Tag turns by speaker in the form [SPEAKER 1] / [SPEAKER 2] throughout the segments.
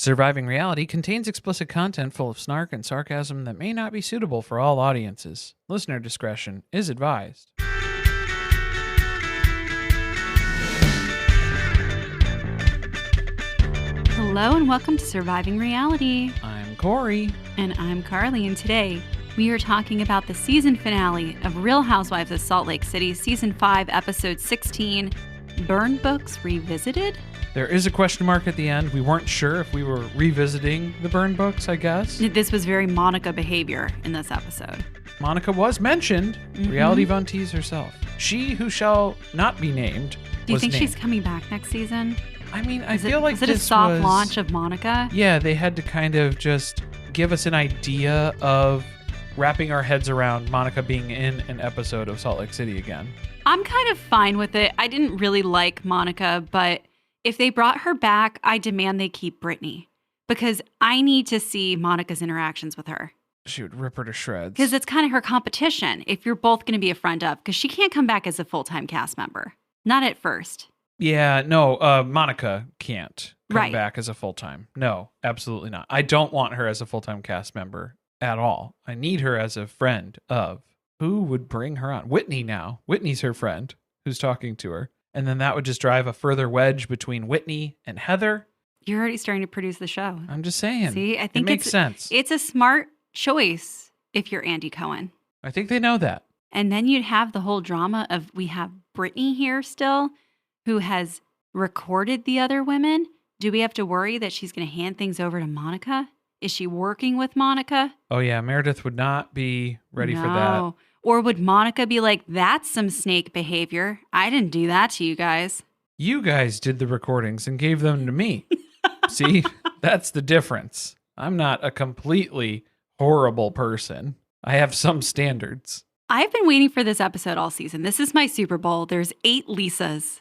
[SPEAKER 1] Surviving Reality contains explicit content full of snark and sarcasm that may not be suitable for all audiences. Listener discretion is advised.
[SPEAKER 2] Hello and welcome to Surviving Reality.
[SPEAKER 1] I'm Corey.
[SPEAKER 2] And I'm Carly, and today we are talking about the season finale of Real Housewives of Salt Lake City, Season 5, Episode 16, Burn Books Revisited?
[SPEAKER 1] There is a question mark at the end. We weren't sure if we were revisiting the Burn Books, I guess.
[SPEAKER 2] This was very Monica behavior in this episode.
[SPEAKER 1] Monica was mentioned. Reality Von Tease herself. She who shall not be named.
[SPEAKER 2] Do you think
[SPEAKER 1] named.
[SPEAKER 2] she's coming back next season?
[SPEAKER 1] I mean, I feel like
[SPEAKER 2] is it a soft launch of Monica?
[SPEAKER 1] Yeah, they had to kind of just give us an idea of wrapping our heads around Monica being in an episode of Salt Lake City again.
[SPEAKER 2] I'm kind of fine with it. I didn't really like Monica, but if they brought her back, I demand they keep Brittany because I need to see Monica's interactions with her.
[SPEAKER 1] She would rip her to shreds.
[SPEAKER 2] Because it's kind of her competition if you're both going to be a friend of, because she can't come back as a full-time cast member. Not at first.
[SPEAKER 1] Yeah, no, Monica can't come back as a full-time. No, absolutely not. I don't want her as a full-time cast member at all. I need her as a friend of. Who would bring her on? Whitney now. Whitney's her friend who's talking to her. And then that would just drive a further wedge between Whitney and Heather.
[SPEAKER 2] You're already starting to produce the show.
[SPEAKER 1] I'm just saying.
[SPEAKER 2] See, I think
[SPEAKER 1] it makes sense.
[SPEAKER 2] It's a smart choice if you're Andy Cohen.
[SPEAKER 1] I think they know that.
[SPEAKER 2] And then you'd have the whole drama of we have Brittany here still, who has recorded the other women. Do we have to worry that she's going to hand things over to Monica? Is she working with Monica?
[SPEAKER 1] Oh, yeah. Meredith would not be ready for that.
[SPEAKER 2] Or would Monica be like, that's some snake behavior. I didn't do that to you guys.
[SPEAKER 1] You guys did the recordings and gave them to me. See, that's the difference. I'm not a completely horrible person. I have some standards.
[SPEAKER 2] I've been waiting for this episode all season. This is my Super Bowl. There's 8 Lisas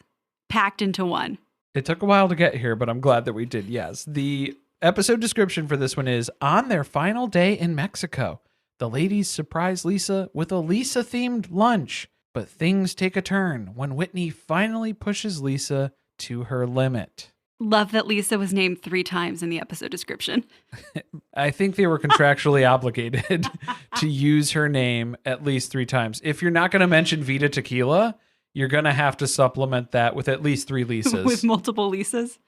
[SPEAKER 2] packed into one.
[SPEAKER 1] It took a while to get here, but I'm glad that we did, yes. The episode description for this one is, on their final day in Mexico, the ladies surprise Lisa with a Lisa-themed lunch, but things take a turn when Whitney finally pushes Lisa to her limit.
[SPEAKER 2] Love that Lisa was named 3 times in the episode description.
[SPEAKER 1] I think they were contractually obligated to use her name at least 3 times. If you're not going to mention Vita Tequila, you're going to have to supplement that with at least 3 Lisas.
[SPEAKER 2] With multiple Lisas?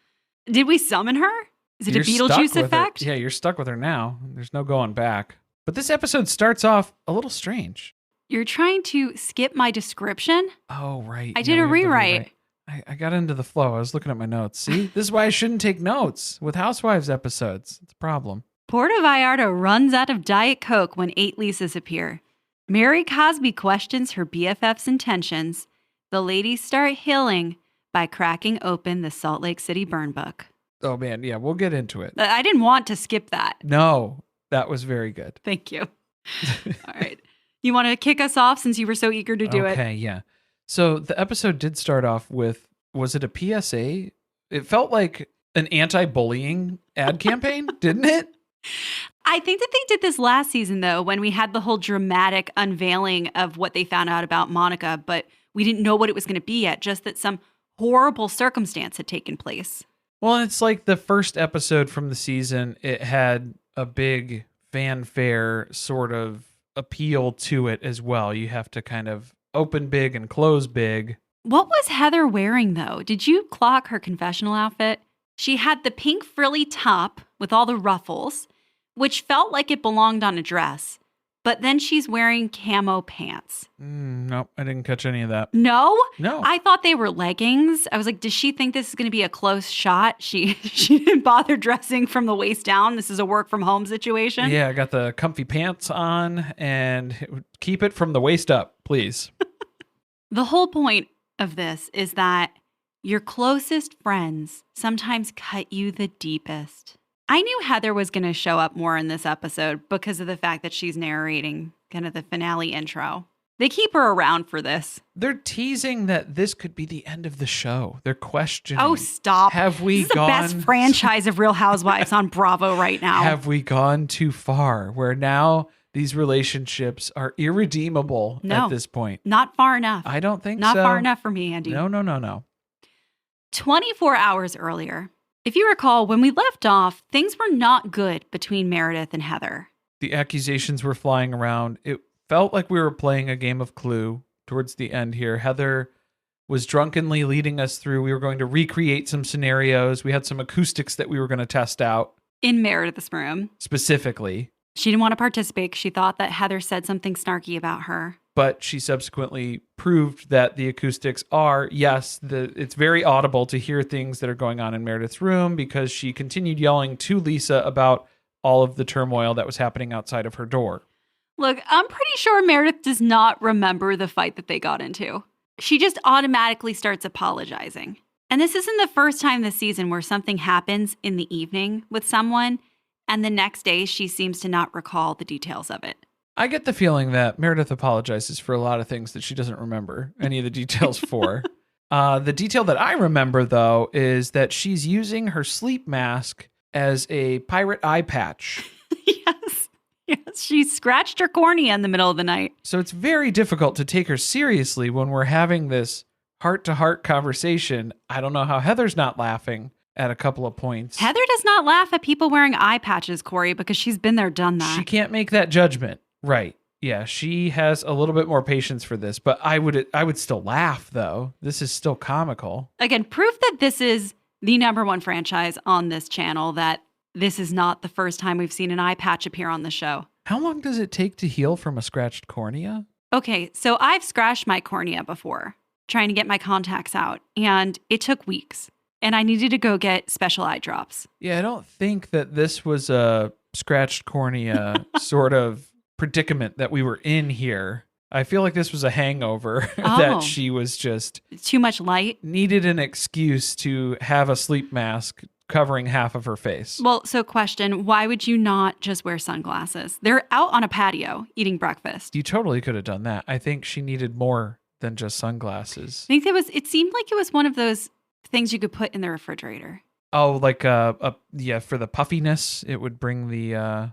[SPEAKER 2] Did we summon her? Is it a Beetlejuice effect?
[SPEAKER 1] Yeah, you're stuck with her now. There's no going back. But this episode starts off a little strange.
[SPEAKER 2] You're trying to skip my description?
[SPEAKER 1] Oh, right.
[SPEAKER 2] I did a rewrite.
[SPEAKER 1] I got into the flow. I was looking at my notes. See, this is why I shouldn't take notes with Housewives episodes. It's a problem.
[SPEAKER 2] Puerto Vallarta runs out of Diet Coke when 8 Lisas appear. Mary Cosby questions her BFF's intentions. The ladies start healing by cracking open the Salt Lake City Burn Book.
[SPEAKER 1] Oh, man. Yeah, we'll get into it.
[SPEAKER 2] I didn't want to skip that.
[SPEAKER 1] No, that was very good.
[SPEAKER 2] Thank you. All right. You want to kick us off since you were so eager to do it?
[SPEAKER 1] Okay, yeah. So the episode did start off with, was it a PSA? It felt like an anti-bullying ad campaign, didn't it?
[SPEAKER 2] I think that they did this last season, though, when we had the whole dramatic unveiling of what they found out about Monica, but we didn't know what it was going to be yet, just that some horrible circumstance had taken place.
[SPEAKER 1] Well, it's like the first episode from the season, it had a big fanfare sort of appeal to it as well. You have to kind of open big and close big.
[SPEAKER 2] What was Heather wearing, though? Did you clock her confessional outfit? She had the pink frilly top with all the ruffles, which felt like it belonged on a dress. But then she's wearing camo pants.
[SPEAKER 1] Nope, I didn't catch any of that.
[SPEAKER 2] No?
[SPEAKER 1] No.
[SPEAKER 2] I thought they were leggings. I was like, does she think this is going to be a close shot? She didn't bother dressing from the waist down. This is a work from home situation.
[SPEAKER 1] Yeah, I got the comfy pants on and keep it from the waist up, please.
[SPEAKER 2] The whole point of this is that your closest friends sometimes cut you the deepest. I knew Heather was going to show up more in this episode because of the fact that she's narrating kind of the finale intro. They keep her around for this.
[SPEAKER 1] They're teasing that this could be the end of the show. They're questioning.
[SPEAKER 2] Oh, stop.
[SPEAKER 1] Have we
[SPEAKER 2] this is
[SPEAKER 1] gone...
[SPEAKER 2] the best franchise of Real Housewives on Bravo right now.
[SPEAKER 1] Have we gone too far where now these relationships are irredeemable at this point?
[SPEAKER 2] Not far enough.
[SPEAKER 1] I don't think
[SPEAKER 2] Not
[SPEAKER 1] so.
[SPEAKER 2] far enough for me, Andy.
[SPEAKER 1] No.
[SPEAKER 2] 24 hours earlier, If you recall, when we left off, things were not good between Meredith and Heather.
[SPEAKER 1] The accusations were flying around. It felt like we were playing a game of Clue towards the end here. Heather was drunkenly leading us through. We were going to recreate some scenarios. We had some acoustics that we were going to test out.
[SPEAKER 2] In Meredith's room.
[SPEAKER 1] Specifically.
[SPEAKER 2] She didn't want to participate. She thought that Heather said something snarky about her.
[SPEAKER 1] But she subsequently proved that the acoustics are, yes, it's very audible to hear things that are going on in Meredith's room because she continued yelling to Lisa about all of the turmoil that was happening outside of her door.
[SPEAKER 2] Look, I'm pretty sure Meredith does not remember the fight that they got into. She just automatically starts apologizing. And this isn't the first time this season where something happens in the evening with someone, and the next day she seems to not recall the details of it.
[SPEAKER 1] I get the feeling that Meredith apologizes for a lot of things that she doesn't remember any of the details for. The detail that I remember, though, is that she's using her sleep mask as a pirate eye patch.
[SPEAKER 2] Yes, she scratched her cornea in the middle of the night.
[SPEAKER 1] So it's very difficult to take her seriously when we're having this heart-to-heart conversation. I don't know how Heather's not laughing at a couple of points.
[SPEAKER 2] Heather does not laugh at people wearing eye patches, Corey, because she's been there, done that.
[SPEAKER 1] She can't make that judgment. Right. Yeah, she has a little bit more patience for this, but I would still laugh, though. This is still comical.
[SPEAKER 2] Again, proof that this is the #1 franchise on this channel, that this is not the first time we've seen an eye patch appear on the show.
[SPEAKER 1] How long does it take to heal from a scratched cornea?
[SPEAKER 2] Okay, so I've scratched my cornea before, trying to get my contacts out, and it took weeks, and I needed to go get special eye drops.
[SPEAKER 1] Yeah, I don't think that this was a scratched cornea sort of predicament that we were in here. I feel like this was a hangover that she was just...
[SPEAKER 2] Too much light?
[SPEAKER 1] Needed an excuse to have a sleep mask covering half of her face.
[SPEAKER 2] Well, so question, why would you not just wear sunglasses? They're out on a patio eating breakfast.
[SPEAKER 1] You totally could have done that. I think she needed more than just sunglasses.
[SPEAKER 2] I think it seemed like it was one of those things you could put in the refrigerator.
[SPEAKER 1] Oh, like yeah, for the puffiness, it would bring the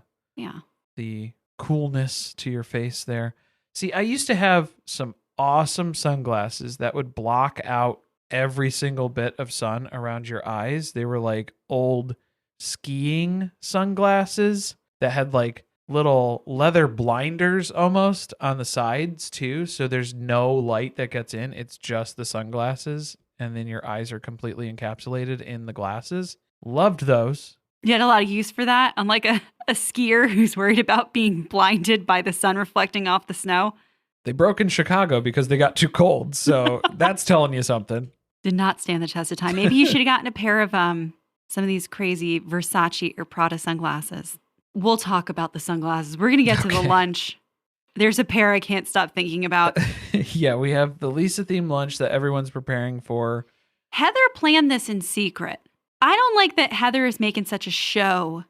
[SPEAKER 1] the coolness to your face there. See, I used to have some awesome sunglasses that would block out every single bit of sun around your eyes. They were like old skiing sunglasses that had like little leather blinders almost on the sides too. So there's no light that gets in. It's just the sunglasses. And then your eyes are completely encapsulated in the glasses. Loved those.
[SPEAKER 2] You had a lot of use for that, unlike a skier who's worried about being blinded by the sun reflecting off the snow.
[SPEAKER 1] They broke in Chicago because they got too cold. So that's telling you something.
[SPEAKER 2] Did not stand the test of time. Maybe you should have gotten a pair of some of these crazy Versace or Prada sunglasses. We'll talk about the sunglasses. We're going to get to the lunch. There's a pair I can't stop thinking about.
[SPEAKER 1] Yeah, we have the Lisa themed lunch that everyone's preparing for.
[SPEAKER 2] Heather planned this in secret. I don't like that Heather is making such a show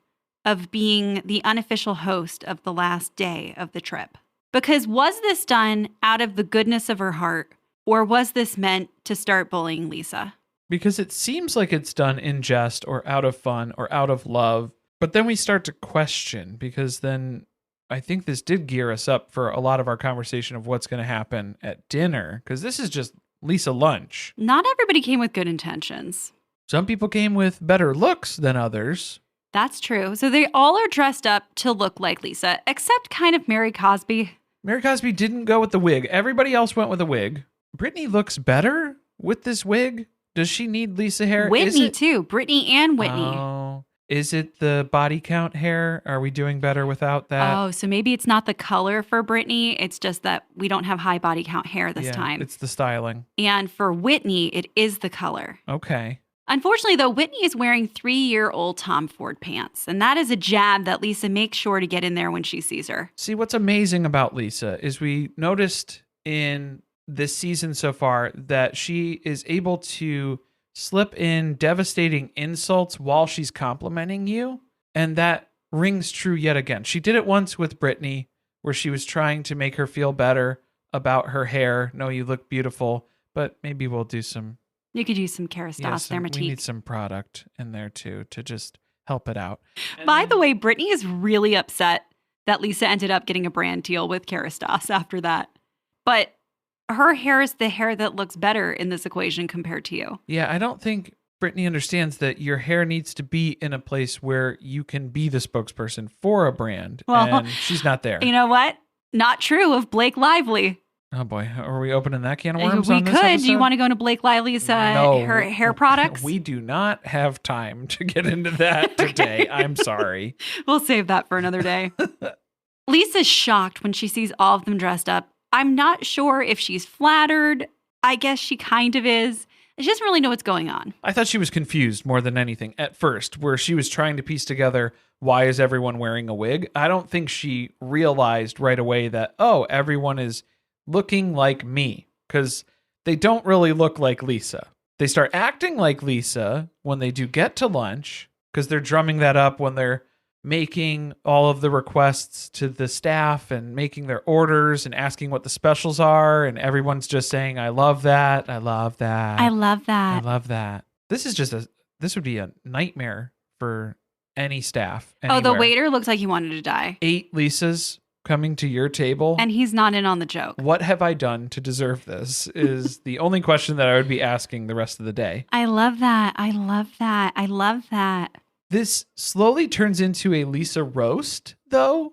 [SPEAKER 2] of being the unofficial host of the last day of the trip. Because was this done out of the goodness of her heart, or was this meant to start bullying Lisa?
[SPEAKER 1] Because it seems like it's done in jest or out of fun or out of love. But then we start to question, because then I think this did gear us up for a lot of our conversation of what's going to happen at dinner, because this is just Lisa lunch.
[SPEAKER 2] Not everybody came with good intentions.
[SPEAKER 1] Some people came with better looks than others.
[SPEAKER 2] That's true. So they all are dressed up to look like Lisa, except kind of Mary Cosby.
[SPEAKER 1] Mary Cosby didn't go with the wig. Everybody else went with a wig. Brittany looks better with this wig. Does she need Lisa hair?
[SPEAKER 2] Whitney too. Brittany and Whitney.
[SPEAKER 1] Oh, is it the body count hair? Are we doing better without that?
[SPEAKER 2] Oh, so maybe it's not the color for Brittany. It's just that we don't have high body count hair this time.
[SPEAKER 1] It's the styling.
[SPEAKER 2] And for Whitney, it is the color.
[SPEAKER 1] Okay.
[SPEAKER 2] Unfortunately, though, Whitney is wearing 3-year-old Tom Ford pants. And that is a jab that Lisa makes sure to get in there when she sees her.
[SPEAKER 1] See, what's amazing about Lisa is we noticed in this season so far that she is able to slip in devastating insults while she's complimenting you. And that rings true yet again. She did it once with Brittany, where she was trying to make her feel better about her hair. No, you look beautiful, but maybe we'll do some...
[SPEAKER 2] You could use some Kerastase Dermatique.
[SPEAKER 1] We need some product in there too to just help it out.
[SPEAKER 2] By the way, Brittany is really upset that Lisa ended up getting a brand deal with Kerastase after that. But her hair is the hair that looks better in this equation compared to you.
[SPEAKER 1] Yeah, I don't think Brittany understands that your hair needs to be in a place where you can be the spokesperson for a brand.
[SPEAKER 2] Well,
[SPEAKER 1] and she's not there.
[SPEAKER 2] You know what? Not true of Blake Lively.
[SPEAKER 1] Oh boy, are we opening that can of worms
[SPEAKER 2] We
[SPEAKER 1] on this
[SPEAKER 2] could.
[SPEAKER 1] episode?
[SPEAKER 2] Do you want to go into Blake Lively's her hair products?
[SPEAKER 1] We do not have time to get into that today. I'm sorry.
[SPEAKER 2] We'll save that for another day. Lisa's shocked when she sees all of them dressed up. I'm not sure if she's flattered. I guess she kind of is. She doesn't really know what's going on.
[SPEAKER 1] I thought she was confused more than anything at first, where she was trying to piece together, why is everyone wearing a wig? I don't think she realized right away that, oh, everyone is looking like me, because they don't really look like Lisa. They start acting like Lisa when they do get to lunch, because they're drumming that up when they're making all of the requests to the staff and making their orders and asking what the specials are. And everyone's just saying, I love that. I love that.
[SPEAKER 2] I love that.
[SPEAKER 1] I love that. This would be a nightmare for any staff.
[SPEAKER 2] Anywhere. Oh, the waiter looks like he wanted to die.
[SPEAKER 1] 8 Lisas coming to your table.
[SPEAKER 2] And he's not in on the joke.
[SPEAKER 1] What have I done to deserve this is the only question that I would be asking the rest of the day.
[SPEAKER 2] I love that. I love that. I love that.
[SPEAKER 1] This slowly turns into a Lisa roast, though.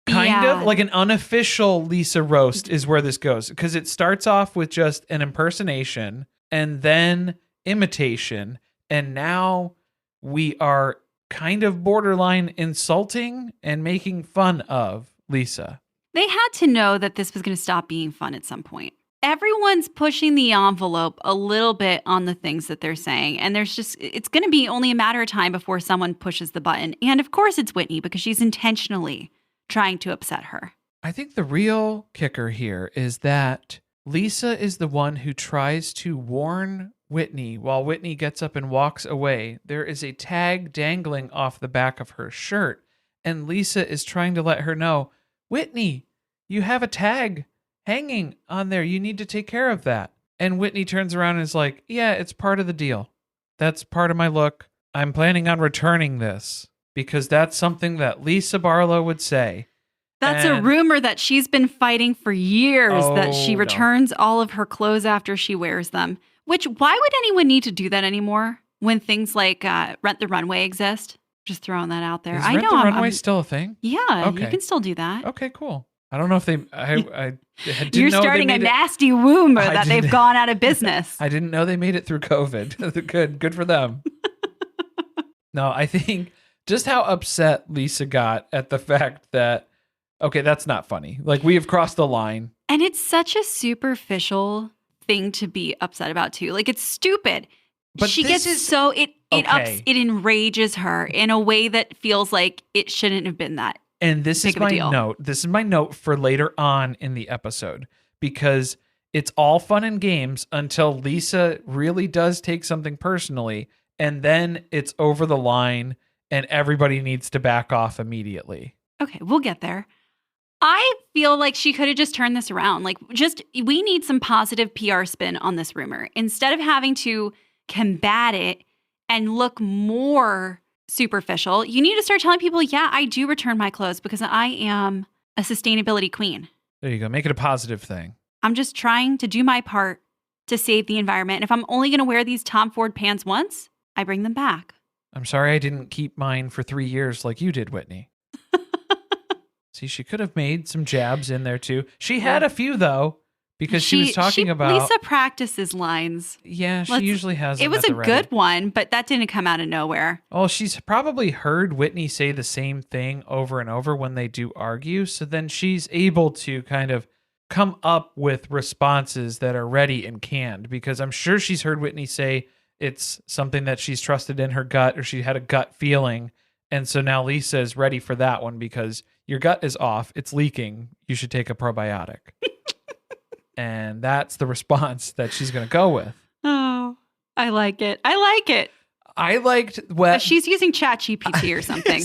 [SPEAKER 1] Kind of like an unofficial Lisa roast is where this goes. Because it starts off with just an impersonation and then imitation. And now we are kind of borderline insulting and making fun of Lisa.
[SPEAKER 2] They had to know that this was going to stop being fun at some point. Everyone's pushing the envelope a little bit on the things that they're saying. And it's going to be only a matter of time before someone pushes the button. And of course it's Whitney, because she's intentionally trying to upset her.
[SPEAKER 1] I think the real kicker here is that Lisa is the one who tries to warn Whitney while Whitney gets up and walks away. There is a tag dangling off the back of her shirt. And Lisa is trying to let her know, Whitney, you have a tag hanging on there. You need to take care of that. And Whitney turns around and is like, yeah, it's part of the deal. That's part of my look. I'm planning on returning this because that's something that Lisa Barlow would say.
[SPEAKER 2] That's a rumor that she's been fighting for years, that she returns all of her clothes after she wears them. Which, why would anyone need to do that anymore when things like Rent the Runway exist? Just throwing that out there.
[SPEAKER 1] Is Rent the Runway still a thing?
[SPEAKER 2] Yeah, okay. You can still do that.
[SPEAKER 1] Okay, cool. I don't know if they. I didn't
[SPEAKER 2] You're
[SPEAKER 1] know
[SPEAKER 2] starting
[SPEAKER 1] they
[SPEAKER 2] a
[SPEAKER 1] made
[SPEAKER 2] nasty rumor that they've gone out of business.
[SPEAKER 1] I didn't know they made it through COVID. Good for them. No, I think just how upset Lisa got at the fact that, okay, that's not funny. Like, we have crossed the line.
[SPEAKER 2] And it's such a superficial thing to be upset about too. Like, it's stupid. But she gets it enrages her in a way that feels like it shouldn't have been that.
[SPEAKER 1] And this is my note. This is my note for later on in the episode, because it's all fun and games until Lisa really does take something personally, and then it's over the line and everybody needs to back off immediately.
[SPEAKER 2] Okay, we'll get there. I feel like she could have just turned this around. Like, we need some positive PR spin on this rumor. Instead of having to combat it and look more superficial, you need to start telling people, yeah, I do return my clothes because I am a sustainability queen.
[SPEAKER 1] There you go. Make it a positive thing.
[SPEAKER 2] I'm just trying to do my part to save the environment. And if I'm only going to wear these Tom Ford pants once, I bring them back.
[SPEAKER 1] I'm sorry I didn't keep mine for 3 years like you did, Whitney. See, she could have made some jabs in there too. She had a few though, because she was talking about...
[SPEAKER 2] Lisa practices lines.
[SPEAKER 1] Yeah, she usually has them.
[SPEAKER 2] It was a good one, but that didn't come out of nowhere.
[SPEAKER 1] Oh, she's probably heard Whitney say the same thing over and over when they do argue. So then she's able to kind of come up with responses that are ready and canned, because I'm sure she's heard Whitney say it's something that she's trusted in her gut, or she had a gut feeling. And so now Lisa is ready for that one, because your gut is off. It's leaking. You should take a probiotic. And that's the response that she's going to go with.
[SPEAKER 2] Oh, I like it. I liked
[SPEAKER 1] what
[SPEAKER 2] she's using ChatGPT or something.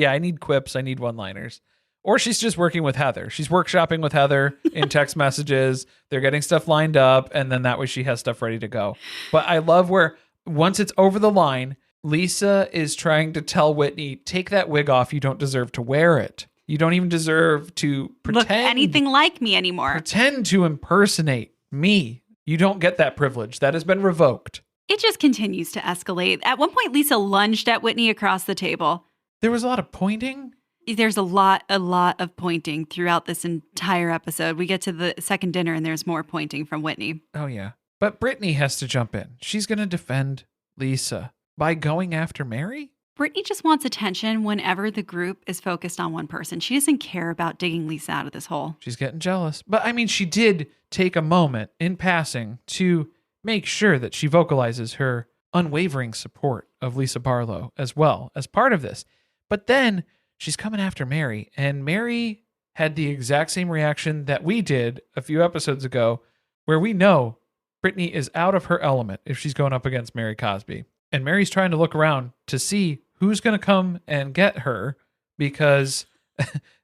[SPEAKER 1] I need quips. I need one-liners. Or she's just working with Heather. She's workshopping with Heather in text messages. They're getting stuff lined up, and then that way she has stuff ready to go. But I love where once it's over the line, Lisa is trying to tell Whitney, take that wig off. You don't deserve to wear it. You don't even deserve to pretend.
[SPEAKER 2] Look anything like me anymore.
[SPEAKER 1] Pretend to impersonate me. You don't get that privilege. That has been revoked.
[SPEAKER 2] It just continues to escalate. At one point, Lisa lunged at Whitney across the table.
[SPEAKER 1] There was a lot of pointing.
[SPEAKER 2] There's a lot of pointing throughout this entire episode. We get to the second dinner and there's more pointing from Whitney.
[SPEAKER 1] Oh, yeah. But Brittany has to jump in. She's going to defend Lisa by going after Mary?
[SPEAKER 2] Brittany just wants attention whenever the group is focused on one person. She doesn't care about digging Lisa out of this hole.
[SPEAKER 1] She's getting jealous. But I mean, she did take a moment in passing to make sure that she vocalizes her unwavering support of Lisa Barlow as well as part of this. But then she's coming after Mary, and Mary had the exact same reaction that we did a few episodes ago, where we know Brittany is out of her element if she's going up against Mary Cosby. And Mary's trying to look around to see who's going to come and get her, because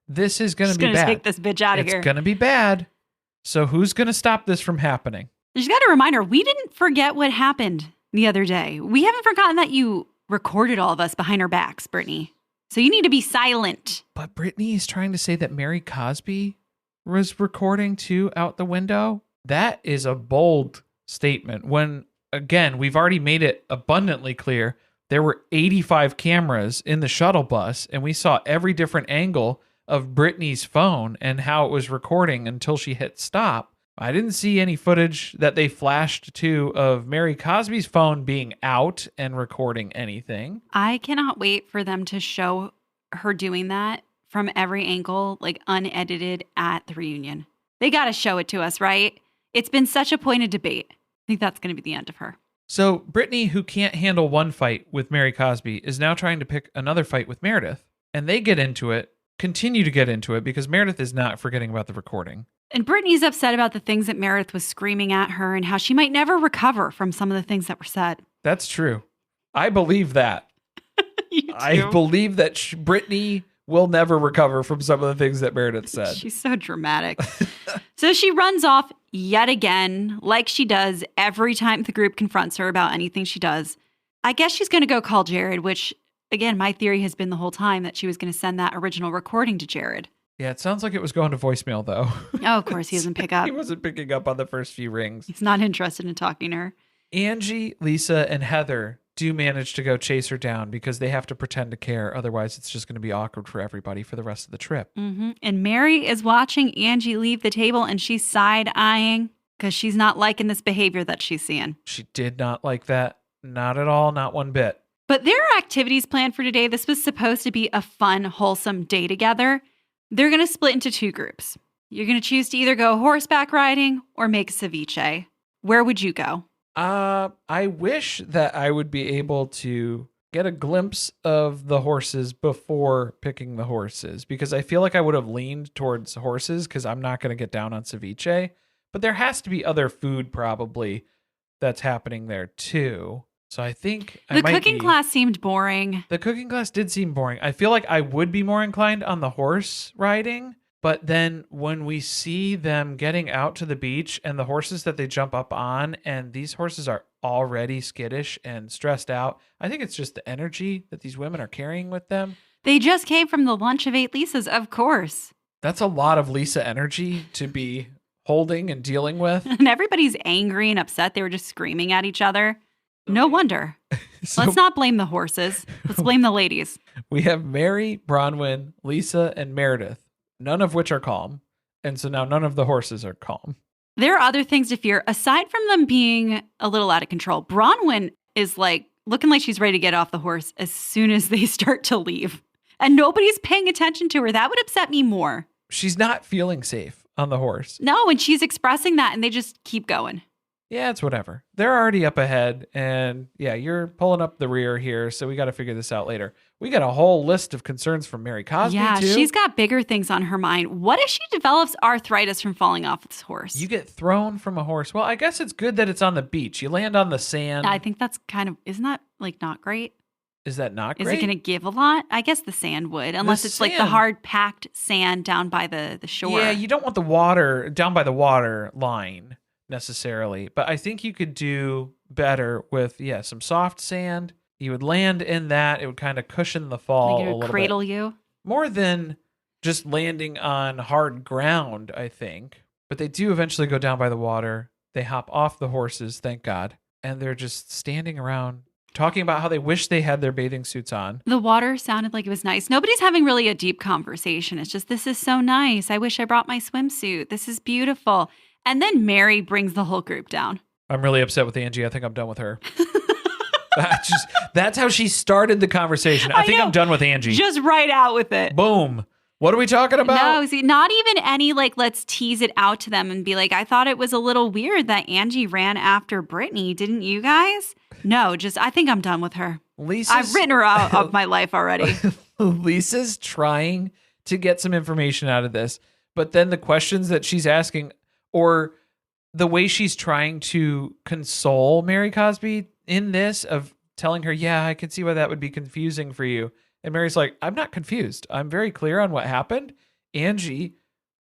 [SPEAKER 1] this is going to be bad.
[SPEAKER 2] She's going to take this bitch out of here.
[SPEAKER 1] It's going to be bad. So who's going to stop this from happening?
[SPEAKER 2] She's got to remind her, we didn't forget what happened the other day. We haven't forgotten that you recorded all of us behind our backs, Brittany. So you need to be silent.
[SPEAKER 1] But Brittany is trying to say that Mary Cosby was recording too out the window. That is a bold statement when, again, we've already made it abundantly clear there were 85 cameras in the shuttle bus, and we saw every different angle of Brittany's phone and how it was recording until she hit stop. I didn't see any footage that they flashed to of Mary Cosby's phone being out and recording anything.
[SPEAKER 2] I cannot wait for them to show her doing that from every angle, like unedited at the reunion. They got to show it to us, right? It's been such a point of debate. I think that's going to be the end of her.
[SPEAKER 1] So Brittany, who can't handle one fight with Mary Cosby, is now trying to pick another fight with Meredith. And they get into it, continue to get into it, because Meredith is not forgetting about the recording.
[SPEAKER 2] And Brittany's upset about the things that Meredith was screaming at her and how she might never recover from some of the things that were said.
[SPEAKER 1] That's true. I believe that.
[SPEAKER 2] You do?
[SPEAKER 1] I believe that Brittany will never recover from some of the things that Meredith said.
[SPEAKER 2] She's so dramatic. So she runs off yet again, like she does every time the group confronts her about anything she does. I guess she's going to go call Jared, which, again, my theory has been the whole time that she was going to send that original recording to Jared.
[SPEAKER 1] Yeah, it sounds like it was going to voicemail, though.
[SPEAKER 2] Oh, of course, he doesn't pick up.
[SPEAKER 1] He wasn't picking up on the first few rings.
[SPEAKER 2] He's not interested in talking to her.
[SPEAKER 1] Angie, Lisa, and Heather do manage to go chase her down because they have to pretend to care. Otherwise, it's just going to be awkward for everybody for the rest of the trip.
[SPEAKER 2] Mm-hmm. And Mary is watching Angie leave the table, and she's side-eyeing because she's not liking this behavior that she's seeing.
[SPEAKER 1] She did not like that. Not at all. Not one bit.
[SPEAKER 2] But there are activities planned for today. This was supposed to be a fun, wholesome day together. They're going to split into two groups. You're going to choose to either go horseback riding or make ceviche. Where would you go?
[SPEAKER 1] I wish that I would be able to get a glimpse of the horses before picking the horses, because I feel like I would have leaned towards horses because I'm not going to get down on ceviche. But there has to be other food probably that's happening there too. So I think
[SPEAKER 2] the cooking class seemed boring.
[SPEAKER 1] The cooking class did seem boring. I feel like I would be more inclined on the horse riding. But then when we see them getting out to the beach and the horses that they jump up on, and these horses are already skittish and stressed out, I think it's just the energy that these women are carrying with them.
[SPEAKER 2] They just came from the lunch of 8 Lisas, of course.
[SPEAKER 1] That's a lot of Lisa energy to be holding and dealing with.
[SPEAKER 2] And everybody's angry and upset. They were just screaming at each other. No wonder. So, let's not blame the horses. Let's blame the ladies.
[SPEAKER 1] We have Mary, Bronwyn, Lisa, and Meredith, none of which are calm. And so now none of the horses are calm.
[SPEAKER 2] There are other things to fear. Aside from them being a little out of control, Bronwyn is like looking like she's ready to get off the horse as soon as they start to leave. And nobody's paying attention to her. That would upset me more.
[SPEAKER 1] She's not feeling safe on the horse.
[SPEAKER 2] No, and she's expressing that and they just keep going.
[SPEAKER 1] Yeah, it's whatever. They're already up ahead, and yeah, you're pulling up the rear here, so we got to figure this out later. We got a whole list of concerns from Mary Cosby,
[SPEAKER 2] yeah,
[SPEAKER 1] too.
[SPEAKER 2] She's got bigger things on her mind. What if she develops arthritis from falling off this horse?
[SPEAKER 1] You get thrown from a horse. Well, I guess it's good that it's on the beach. You land on the sand.
[SPEAKER 2] I think that's kind of, isn't that like not great?
[SPEAKER 1] Is that not great?
[SPEAKER 2] Is it going to give a lot? I guess the sand would, unless it's like the hard packed sand down by the shore.
[SPEAKER 1] Yeah, you don't want the water down by the water line necessarily, but I think you could do better with some soft sand. You would land in that. It would kind of cushion the fall
[SPEAKER 2] like it would
[SPEAKER 1] a little
[SPEAKER 2] cradle
[SPEAKER 1] bit.
[SPEAKER 2] You
[SPEAKER 1] more than just landing on hard ground, I think. But they do eventually go down by the water. They hop off the horses, thank God. and they're just standing around talking about how they wish they had their bathing suits on.
[SPEAKER 2] The water sounded like it was nice. Nobody's having really a deep conversation. It's just, this is so nice. I wish I brought my swimsuit. This is beautiful. And then Mary brings the whole group down.
[SPEAKER 1] I'm really upset with Angie. I think I'm done with her. That's how she started the conversation. I think I'm done with Angie.
[SPEAKER 2] Just right out with it.
[SPEAKER 1] Boom. What are we talking about?
[SPEAKER 2] No, see, not even any let's tease it out to them and be like, I thought it was a little weird that Angie ran after Brittany. Didn't you guys? No, I think I'm done with her. I've written her out of my life already.
[SPEAKER 1] Lisa's trying to get some information out of this, but then the questions that she's asking or the way she's trying to console Mary Cosby in this of telling her, yeah, I can see why that would be confusing for you. And Mary's like, I'm not confused. I'm very clear on what happened. Angie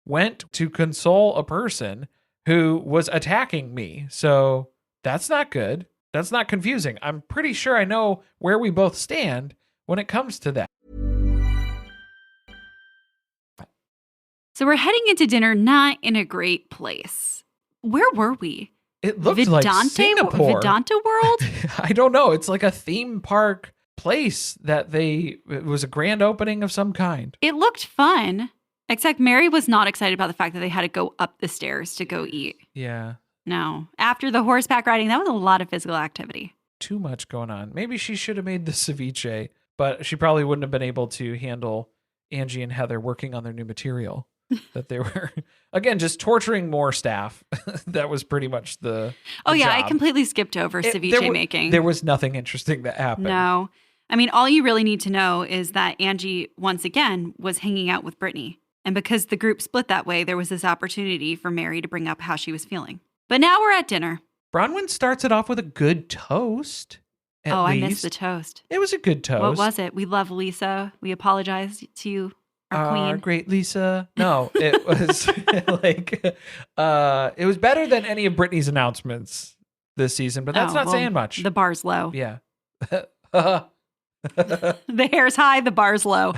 [SPEAKER 1] went to console a person who was attacking me. So that's not good. That's not confusing. I'm pretty sure I know where we both stand when it comes to that.
[SPEAKER 2] So we're heading into dinner not in a great place. Where were we?
[SPEAKER 1] It looked like Singapore.
[SPEAKER 2] Vedanta World?
[SPEAKER 1] I don't know. It's like a theme park place it was a grand opening of some kind.
[SPEAKER 2] It looked fun, except Mary was not excited about the fact that they had to go up the stairs to go eat.
[SPEAKER 1] Yeah.
[SPEAKER 2] No. After the horseback riding, that was a lot of physical activity.
[SPEAKER 1] Too much going on. Maybe she should have made the ceviche, but she probably wouldn't have been able to handle Angie and Heather working on their new material. That they were, again, just torturing more staff. That was pretty much the
[SPEAKER 2] job.
[SPEAKER 1] I
[SPEAKER 2] completely skipped over ceviche making.
[SPEAKER 1] There was nothing interesting that happened.
[SPEAKER 2] No. I mean, all you really need to know is that Angie, once again, was hanging out with Brittany. And because the group split that way, there was this opportunity for Mary to bring up how she was feeling. But now we're at dinner.
[SPEAKER 1] Bronwyn starts it off with a good toast.
[SPEAKER 2] I missed the toast.
[SPEAKER 1] It was a good toast.
[SPEAKER 2] What was it? We love Lisa. We apologize to you. Our queen.
[SPEAKER 1] Great Lisa. No, it was it was better than any of Britney's announcements this season, but that's not saying much.
[SPEAKER 2] The bar's low.
[SPEAKER 1] Yeah.
[SPEAKER 2] The hair's high, the bar's low.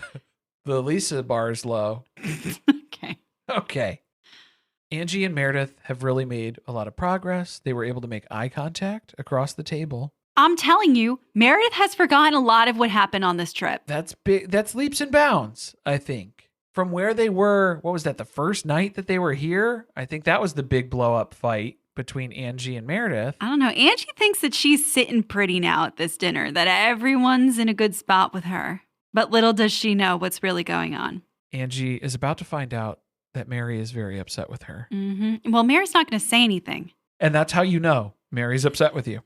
[SPEAKER 1] The Lisa bar's low. Okay. Angie and Meredith have really made a lot of progress. They were able to make eye contact across the table.
[SPEAKER 2] I'm telling you, Meredith has forgotten a lot of what happened on this trip.
[SPEAKER 1] That's big. That's leaps and bounds, I think. From where they were, what was that, the first night that they were here? I think that was the big blow-up fight between Angie and Meredith.
[SPEAKER 2] I don't know. Angie thinks that she's sitting pretty now at this dinner, that everyone's in a good spot with her. But little does she know what's really going on.
[SPEAKER 1] Angie is about to find out that Mary is very upset with her.
[SPEAKER 2] Mm-hmm. Well, Mary's not going to say anything.
[SPEAKER 1] And that's how you know Mary's upset with you.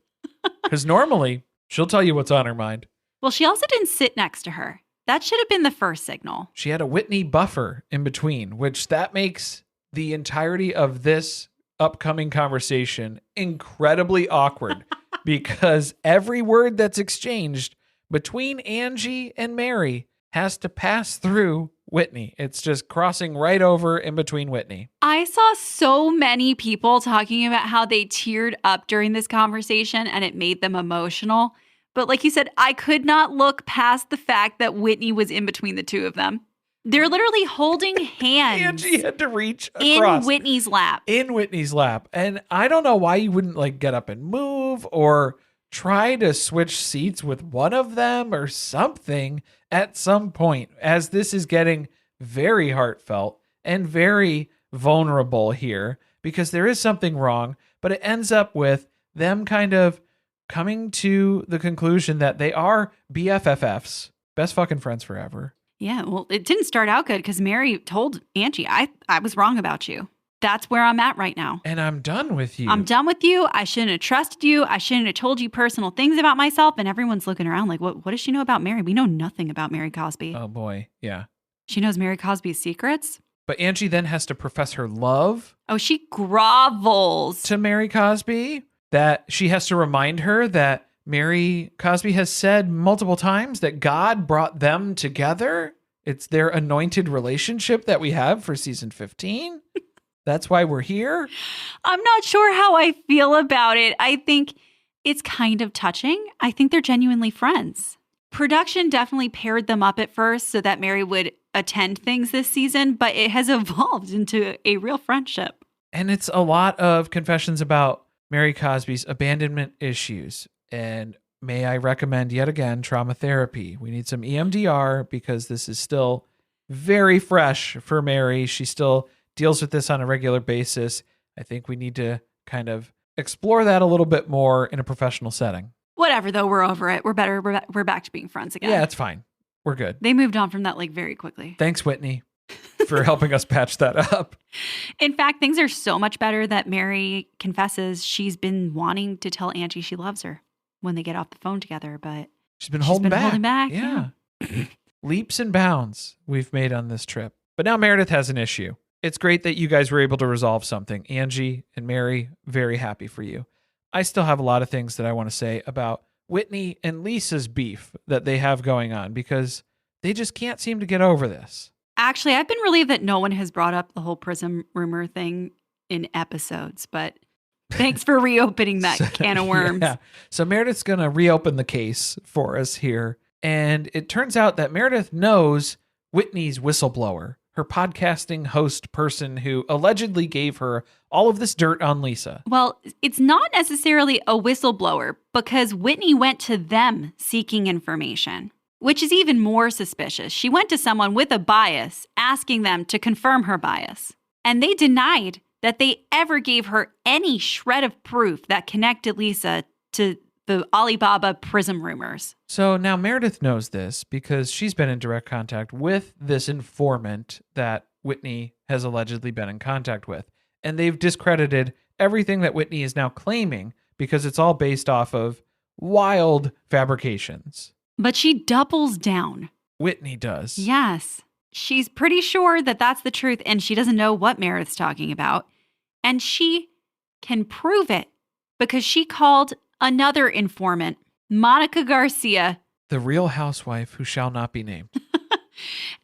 [SPEAKER 1] Because normally, she'll tell you what's on her mind.
[SPEAKER 2] Well, she also didn't sit next to her. That should have been the first signal.
[SPEAKER 1] She had a Whitney buffer in between, which that makes the entirety of this upcoming conversation incredibly awkward. Because every word that's exchanged between Angie and Mary has to pass through Whitney. It's just crossing right over in between Whitney.
[SPEAKER 2] I saw so many people talking about how they teared up during this conversation and it made them emotional. But like you said, I could not look past the fact that Whitney was in between the two of them. They're literally holding hands.
[SPEAKER 1] Angie had to reach across.
[SPEAKER 2] In Whitney's lap.
[SPEAKER 1] In Whitney's lap. And I don't know why you wouldn't get up and move or try to switch seats with one of them or something at some point, as this is getting very heartfelt and very vulnerable here, because there is something wrong, but it ends up with them kind of coming to the conclusion that they are BFFs, best fucking friends forever.
[SPEAKER 2] Yeah, well, it didn't start out good because Mary told Angie, I was wrong about you. That's where I'm at right now.
[SPEAKER 1] And I'm done with you.
[SPEAKER 2] I'm done with you. I shouldn't have trusted you. I shouldn't have told you personal things about myself. And everyone's looking around like, what does she know about Mary? We know nothing about Mary Cosby.
[SPEAKER 1] Oh, boy. Yeah.
[SPEAKER 2] She knows Mary Cosby's secrets.
[SPEAKER 1] But Angie then has to profess her love.
[SPEAKER 2] Oh, she grovels
[SPEAKER 1] to Mary Cosby. That she has to remind her that Mary Cosby has said multiple times that God brought them together. It's their anointed relationship that we have for season 15. That's why we're here.
[SPEAKER 2] I'm not sure how I feel about it. I think it's kind of touching. I think they're genuinely friends. Production definitely paired them up at first so that Mary would attend things this season, but it has evolved into a real friendship.
[SPEAKER 1] And it's a lot of confessions about Mary Cosby's abandonment issues. And may I recommend yet again trauma therapy? We need some EMDR because this is still very fresh for Mary. She still deals with this on a regular basis. I think we need to kind of explore that a little bit more in a professional setting.
[SPEAKER 2] Whatever, though, we're over it. We're better. We're back to being friends again.
[SPEAKER 1] Yeah, it's fine. We're good.
[SPEAKER 2] They moved on from that like very quickly.
[SPEAKER 1] Thanks, Whitney, for helping us patch that up.
[SPEAKER 2] In fact, things are so much better that Mary confesses she's been wanting to tell Angie she loves her when they get off the phone together, but
[SPEAKER 1] she's been holding back.
[SPEAKER 2] Yeah.
[SPEAKER 1] Leaps and bounds we've made on this trip. But now Meredith has an issue. It's great that you guys were able to resolve something. Angie and Mary, very happy for you. I still have a lot of things that I want to say about Whitney and Lisa's beef that they have going on because they just can't seem to get over this.
[SPEAKER 2] Actually, I've been relieved that no one has brought up the whole Prism rumor thing in episodes, but thanks for reopening that can of worms.
[SPEAKER 1] Yeah. So Meredith's going to reopen the case for us here. And it turns out that Meredith knows Whitney's whistleblower, her podcasting host person who allegedly gave her all of this dirt on Lisa.
[SPEAKER 2] Well, it's not necessarily a whistleblower because Whitney went to them seeking information, which is even more suspicious. She went to someone with a bias, asking them to confirm her bias. And they denied that they ever gave her any shred of proof that connected Lisa to the Alibaba Prism rumors.
[SPEAKER 1] So now Meredith knows this because she's been in direct contact with this informant that Whitney has allegedly been in contact with. And they've discredited everything that Whitney is now claiming because it's all based off of wild fabrications.
[SPEAKER 2] But she doubles down.
[SPEAKER 1] Whitney does.
[SPEAKER 2] Yes. She's pretty sure that that's the truth, and she doesn't know what Meredith's talking about. And she can prove it because she called another informant, Monica Garcia,
[SPEAKER 1] the Real Housewife who shall not be named.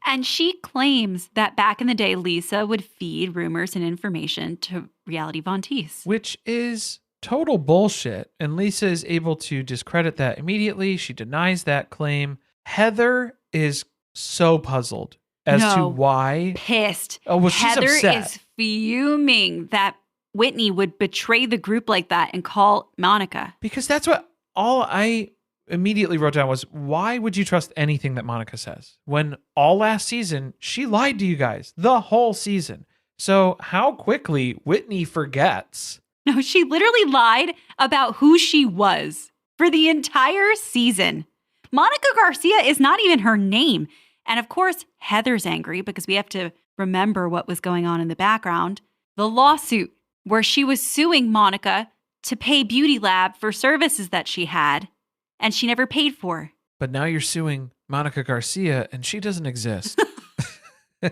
[SPEAKER 2] And she claims that back in the day, Lisa would feed rumors and information to Reality Von Teese.
[SPEAKER 1] Which is total bullshit. And Lisa is able to discredit that immediately. She denies that claim. Heather is so puzzled as to why.
[SPEAKER 2] Pissed.
[SPEAKER 1] Oh, well, she's
[SPEAKER 2] Heather
[SPEAKER 1] upset.
[SPEAKER 2] is fuming that Whitney would betray the group like that and call Monica.
[SPEAKER 1] Because that's what all I immediately wrote down was, why would you trust anything that Monica says? When all last season, she lied to you guys the whole season. So how quickly Whitney forgets.
[SPEAKER 2] No, she literally lied about who she was for the entire season. Monica Garcia is not even her name. And of course, Heather's angry because we have to remember what was going on in the background. The lawsuit where she was suing Monica to pay Beauty Lab for services that she had and she never paid for.
[SPEAKER 1] But now you're suing Monica Garcia and she doesn't exist.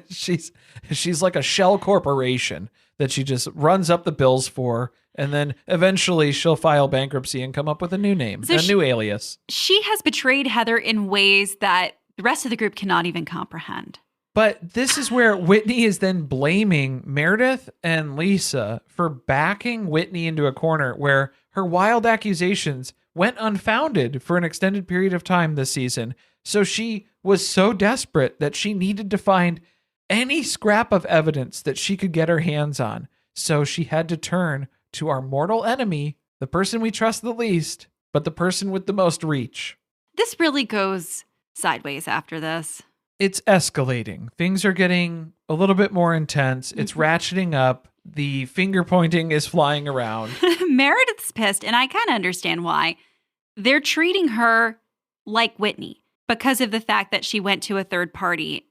[SPEAKER 1] She's like a shell corporation that she just runs up the bills for, and then eventually she'll file bankruptcy and come up with a new name, new alias.
[SPEAKER 2] She has betrayed Heather in ways that the rest of the group cannot even comprehend.
[SPEAKER 1] But this is where Whitney is then blaming Meredith and Lisa for backing Whitney into a corner where her wild accusations went unfounded for an extended period of time this season. So she was so desperate that she needed to find any scrap of evidence that she could get her hands on. So she had to turn to our mortal enemy, the person we trust the least, but the person with the most reach.
[SPEAKER 2] This really goes sideways after this.
[SPEAKER 1] It's escalating. Things are getting a little bit more intense. It's ratcheting up. The finger pointing is flying around.
[SPEAKER 2] Meredith's pissed, and I kind of understand why. They're treating her like Whitney because of the fact that she went to a third party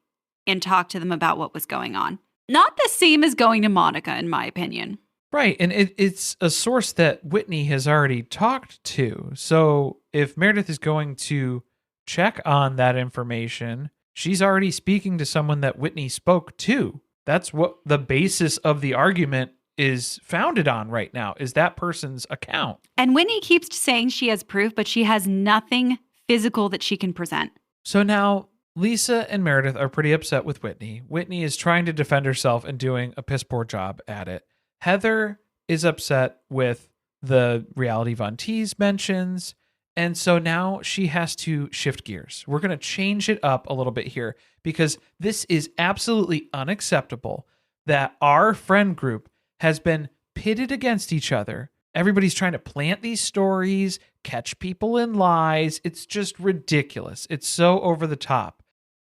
[SPEAKER 2] and talked to them about what was going on. Not the same as going to Monica, in my opinion.
[SPEAKER 1] Right. And it's a source that Whitney has already talked to. So if Meredith is going to check on that information, she's already speaking to someone that Whitney spoke to. That's what the basis of the argument is founded on right now, is that person's account.
[SPEAKER 2] And Whitney keeps saying she has proof, but she has nothing physical that she can present.
[SPEAKER 1] So now Lisa and Meredith are pretty upset with Whitney. Whitney is trying to defend herself and doing a piss poor job at it. Heather is upset with the Reality Von Teese mentions. And so now she has to shift gears. We're going to change it up a little bit here because this is absolutely unacceptable that our friend group has been pitted against each other Everybody's trying to plant these stories, catch people in lies. It's just ridiculous. It's so over the top.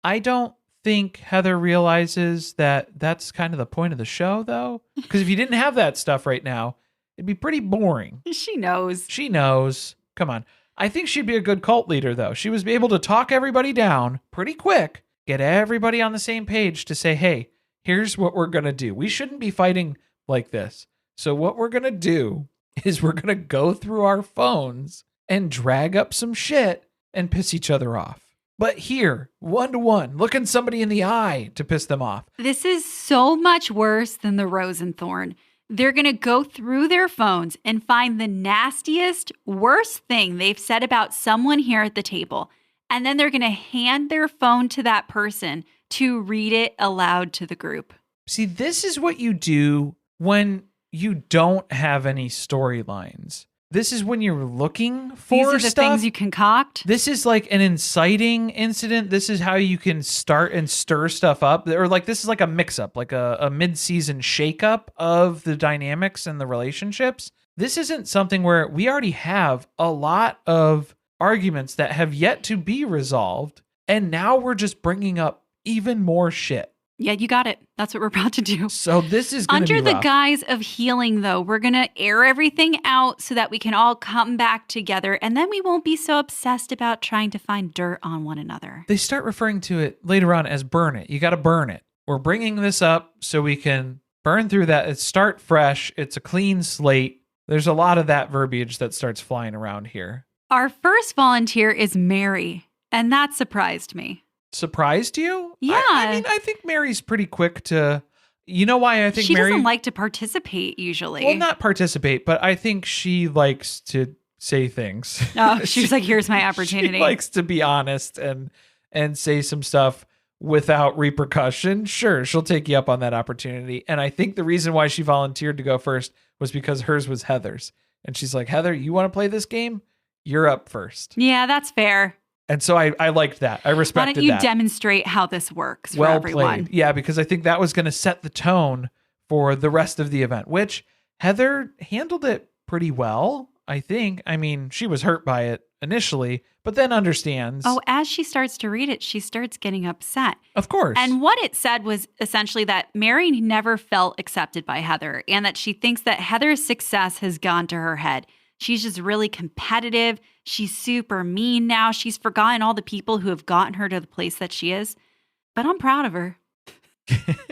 [SPEAKER 1] I don't think Heather realizes that that's kind of the point of the show, though. Because if you didn't have that stuff right now, it'd be pretty boring.
[SPEAKER 2] She knows.
[SPEAKER 1] She knows. Come on. I think she'd be a good cult leader, though. She was able to talk everybody down pretty quick, get everybody on the same page to say, hey, here's what we're going to do. We shouldn't be fighting like this. So what we're going to do is we're going to go through our phones and drag up some shit and piss each other off. But here, 1-to-1, looking somebody in the eye to piss them off.
[SPEAKER 2] This is so much worse than the Rose and Thorn. They're going to go through their phones and find the nastiest, worst thing they've said about someone here at the table. And then they're going to hand their phone to that person to read it aloud to the group.
[SPEAKER 1] See, this is what you do when you don't have any storylines. This is when you're looking for
[SPEAKER 2] These are the
[SPEAKER 1] stuff.
[SPEAKER 2] things you concoct.
[SPEAKER 1] This is like an inciting incident. This is how you can start and stir stuff up. Or like this is like a mix-up, like a mid-season shake-up of the dynamics and the relationships. This isn't something where we already have a lot of arguments that have yet to be resolved. And now we're just bringing up even more shit.
[SPEAKER 2] Yeah, you got it. That's what we're about to do.
[SPEAKER 1] So this is going to be
[SPEAKER 2] Under the
[SPEAKER 1] rough.
[SPEAKER 2] guise of healing, though, we're going to air everything out so that we can all come back together, and then we won't be so obsessed about trying to find dirt on one another.
[SPEAKER 1] They start referring to it later on as burn it. You got to burn it. We're bringing this up so we can burn through that. It's start fresh. It's a clean slate. There's a lot of that verbiage that starts flying around here.
[SPEAKER 2] Our first volunteer is Mary, and that surprised me.
[SPEAKER 1] Surprised you?
[SPEAKER 2] Yeah.
[SPEAKER 1] I mean, I think Mary's pretty quick to... You know why I think
[SPEAKER 2] she
[SPEAKER 1] Mary...
[SPEAKER 2] doesn't like to participate usually.
[SPEAKER 1] Well, not participate, but I think she likes to say things.
[SPEAKER 2] Oh, she was like, here's my opportunity.
[SPEAKER 1] She likes to be honest and say some stuff without repercussion. Sure, she'll take you up on that opportunity. And I think the reason why she volunteered to go first was because hers was Heather's. And she's like, Heather, you want to play this game? You're up first.
[SPEAKER 2] Yeah, that's fair.
[SPEAKER 1] And so I liked that. I respected that.
[SPEAKER 2] Why don't you demonstrate how this works for
[SPEAKER 1] well
[SPEAKER 2] everyone?
[SPEAKER 1] Played. Yeah, because I think that was going to set the tone for the rest of the event, which Heather handled it pretty well, I think. I mean, she was hurt by it initially, but then understands.
[SPEAKER 2] Oh, as she starts to read it, she starts getting upset.
[SPEAKER 1] Of course.
[SPEAKER 2] And what it said was essentially that Mary never felt accepted by Heather and that she thinks that Heather's success has gone to her head. She's just really competitive. She's super mean now. She's forgotten all the people who have gotten her to the place that she is. But I'm proud of her.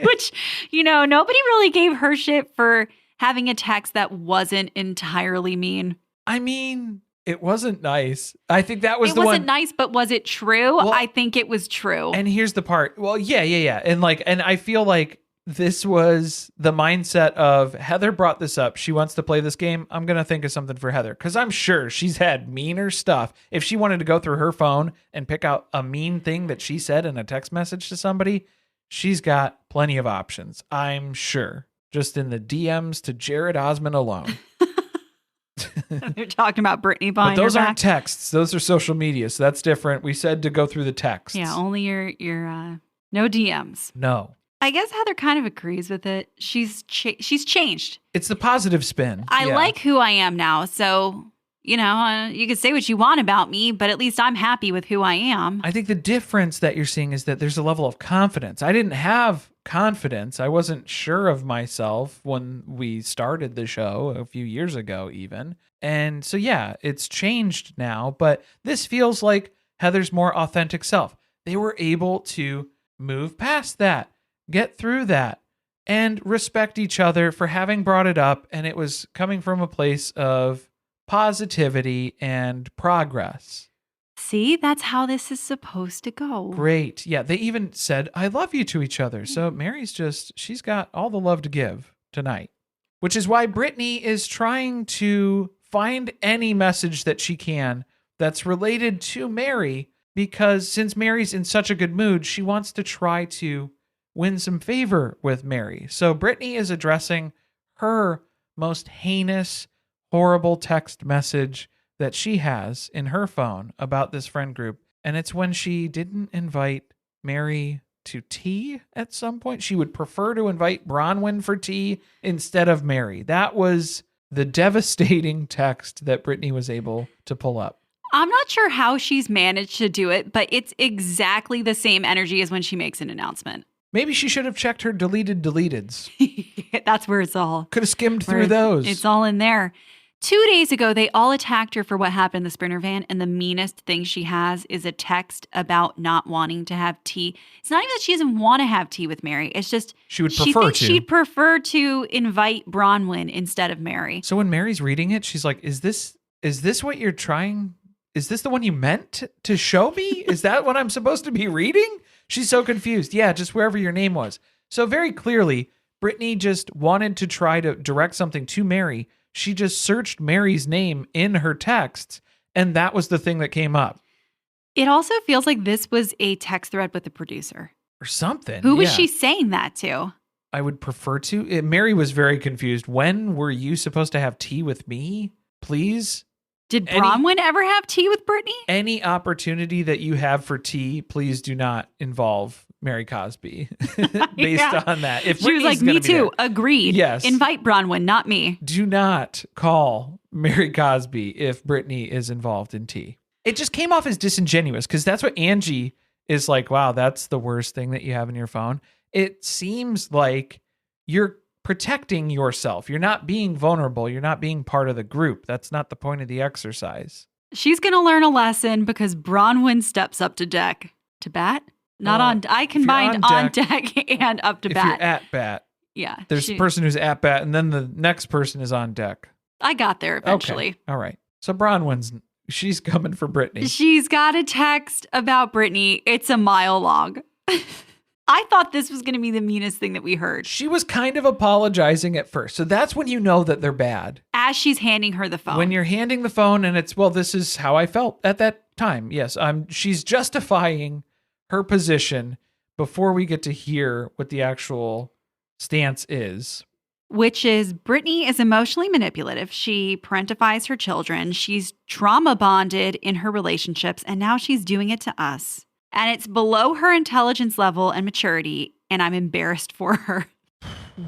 [SPEAKER 2] Which, nobody really gave her shit for having a text that wasn't entirely mean.
[SPEAKER 1] I mean, it wasn't nice. I think that was
[SPEAKER 2] it
[SPEAKER 1] the one. It
[SPEAKER 2] wasn't nice, but was it true? Well, I think it was true.
[SPEAKER 1] And here's the part. Well, yeah. And I feel like this was the mindset of Heather brought this up. She wants to play this game. I'm going to think of something for Heather because I'm sure she's had meaner stuff. If she wanted to go through her phone and pick out a mean thing that she said in a text message to somebody, she's got plenty of options. I'm sure. Just in the DMs to Jared Osmond alone.
[SPEAKER 2] They're talking about Brittany behind
[SPEAKER 1] But those
[SPEAKER 2] her back.
[SPEAKER 1] aren't texts. Those are social media. So that's different. We said to go through the texts.
[SPEAKER 2] Yeah, only your no DMs.
[SPEAKER 1] No.
[SPEAKER 2] I guess Heather kind of agrees with it. She's changed.
[SPEAKER 1] It's the positive spin.
[SPEAKER 2] I like who I am now. So, you can say what you want about me, but at least I'm happy with who I am.
[SPEAKER 1] I think the difference that you're seeing is that there's a level of confidence. I didn't have confidence. I wasn't sure of myself when we started the show a few years ago even. And so, yeah, it's changed now, but this feels like Heather's more authentic self. They were able to move past that, get through that, and respect each other for having brought it up. And it was coming from a place of positivity and progress.
[SPEAKER 2] See, that's how this is supposed to go.
[SPEAKER 1] Great. Yeah, they even said, I love you to each other. So Mary's she's got all the love to give tonight, which is why Brittany is trying to find any message that she can that's related to Mary, because since Mary's in such a good mood, she wants to try to win some favor with Mary. So Brittany is addressing her most heinous, horrible text message that she has in her phone about this friend group. And it's when she didn't invite Mary to tea at some point. She would prefer to invite Bronwyn for tea instead of Mary. That was the devastating text that Brittany was able to pull up.
[SPEAKER 2] I'm not sure how she's managed to do it, but it's exactly the same energy as when she makes an announcement.
[SPEAKER 1] Maybe she should have checked her deleteds.
[SPEAKER 2] That's where it's all.
[SPEAKER 1] Could have skimmed through those.
[SPEAKER 2] It's all in there. 2 days ago, they all attacked her for what happened in the Sprinter van, and the meanest thing she has is a text about not wanting to have tea. It's not even that she doesn't want to have tea with Mary. It's just she'd prefer to invite Bronwyn instead of Mary.
[SPEAKER 1] So when Mary's reading it, she's like, is this what you're trying? Is this the one you meant to show me? Is that what I'm supposed to be reading? She's so confused. Yeah, just wherever your name was. So very clearly, Brittany just wanted to try to direct something to Mary. She just searched Mary's name in her texts, and that was the thing that came up.
[SPEAKER 2] It also feels like this was a text thread with the producer.
[SPEAKER 1] Or something.
[SPEAKER 2] Who was she saying that to?
[SPEAKER 1] I would prefer to. Mary was very confused. When were you supposed to have tea with me? Please?
[SPEAKER 2] Did Bronwyn ever have tea with Brittany?
[SPEAKER 1] Any opportunity that you have for tea, please do not involve Mary Cosby based on that. If
[SPEAKER 2] she was like, me too,
[SPEAKER 1] there,
[SPEAKER 2] agreed.
[SPEAKER 1] Yes.
[SPEAKER 2] Invite Bronwyn, not me.
[SPEAKER 1] Do not call Mary Cosby if Brittany is involved in tea. It just came off as disingenuous because that's what Angie is like, wow, that's the worst thing that you have in your phone. It seems like you're protecting yourself. You're not being vulnerable. You're not being part of the group. That's not the point of the exercise.
[SPEAKER 2] She's going to learn a lesson because Bronwyn steps up to deck. To bat? Not on. I combined on deck and up to bat.
[SPEAKER 1] If you're at bat.
[SPEAKER 2] Yeah.
[SPEAKER 1] There's a person who's at bat, and then the next person is on deck.
[SPEAKER 2] I got there eventually.
[SPEAKER 1] Okay. All right. So Bronwyn's, she's coming for Brittany.
[SPEAKER 2] She's got a text about Brittany. It's a mile long. I thought this was going to be the meanest thing that we heard.
[SPEAKER 1] She was kind of apologizing at first. So that's when you know that they're bad.
[SPEAKER 2] As she's handing her the phone.
[SPEAKER 1] When you're handing the phone and it's, well, this is how I felt at that time. Yes, she's justifying her position before we get to hear what the actual stance is.
[SPEAKER 2] Which is Brittany is emotionally manipulative. She parentifies her children. She's trauma bonded in her relationships, and now she's doing it to us. And it's below her intelligence level and maturity, and I'm embarrassed for her.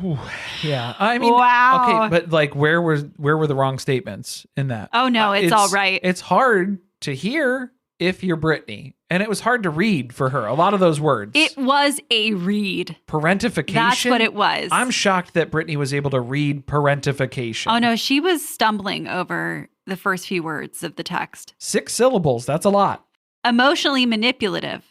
[SPEAKER 1] Ooh, yeah. I mean,
[SPEAKER 2] wow.
[SPEAKER 1] Okay, but like where were the wrong statements in that?
[SPEAKER 2] Oh no, it's all right.
[SPEAKER 1] It's hard to hear if you're Brittany. And it was hard to read for her. A lot of those words.
[SPEAKER 2] It was a read.
[SPEAKER 1] Parentification.
[SPEAKER 2] That's what it was.
[SPEAKER 1] I'm shocked that Brittany was able to read parentification.
[SPEAKER 2] Oh no, she was stumbling over the first few words of the text.
[SPEAKER 1] 6 syllables. That's a lot.
[SPEAKER 2] Emotionally manipulative.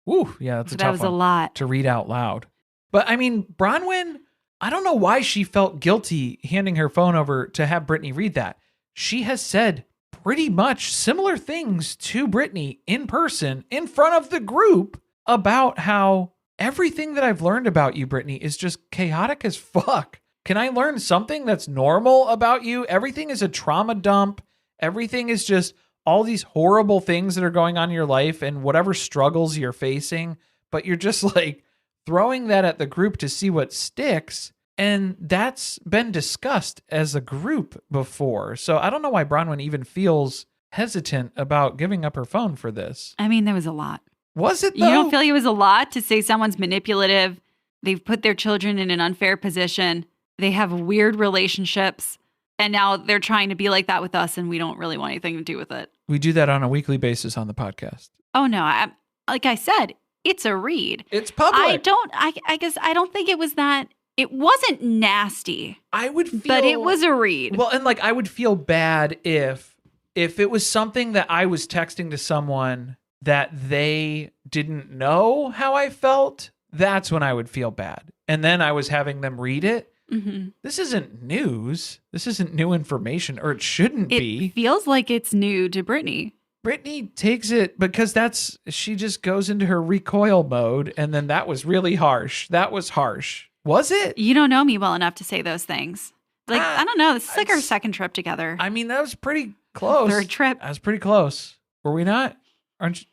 [SPEAKER 1] Ooh, yeah, that's a tough one.
[SPEAKER 2] That was a lot
[SPEAKER 1] to read out loud. But I mean, Bronwyn, I don't know why she felt guilty handing her phone over to have Brittany read that. She has said pretty much similar things to Brittany in person in front of the group about how everything that I've learned about you, Brittany, is just chaotic as fuck. Can I learn something that's normal about you? Everything is a trauma dump. Everything is just all these horrible things that are going on in your life and whatever struggles you're facing, but you're just like throwing that at the group to see what sticks. And that's been discussed as a group before. So I don't know why Bronwyn even feels hesitant about giving up her phone for this.
[SPEAKER 2] I mean, there was a lot.
[SPEAKER 1] Was it though?
[SPEAKER 2] You don't feel like it was a lot to say someone's manipulative? They've put their children in an unfair position. They have weird relationships. And now they're trying to be like that with us, and we don't really want anything to do with it.
[SPEAKER 1] We do that on a weekly basis on the podcast.
[SPEAKER 2] Oh, no. Like I said, it's a read.
[SPEAKER 1] It's public.
[SPEAKER 2] I guess I don't think it was that. It wasn't nasty.
[SPEAKER 1] I would feel.
[SPEAKER 2] But it was a read.
[SPEAKER 1] Well, and like I would feel bad if it was something that I was texting to someone that they didn't know how I felt. That's when I would feel bad. And then I was having them read it. Mm-hmm. This isn't news. This isn't new information, or it shouldn't be.
[SPEAKER 2] It feels like it's new to Brittany.
[SPEAKER 1] Brittany takes it because she just goes into her recoil mode, and then that was really harsh. That was harsh. Was it?
[SPEAKER 2] You don't know me well enough to say those things. Like, I don't know. This is like our second trip together.
[SPEAKER 1] I mean, that was pretty close.
[SPEAKER 2] Third trip.
[SPEAKER 1] That was pretty close. Were we not? Aren't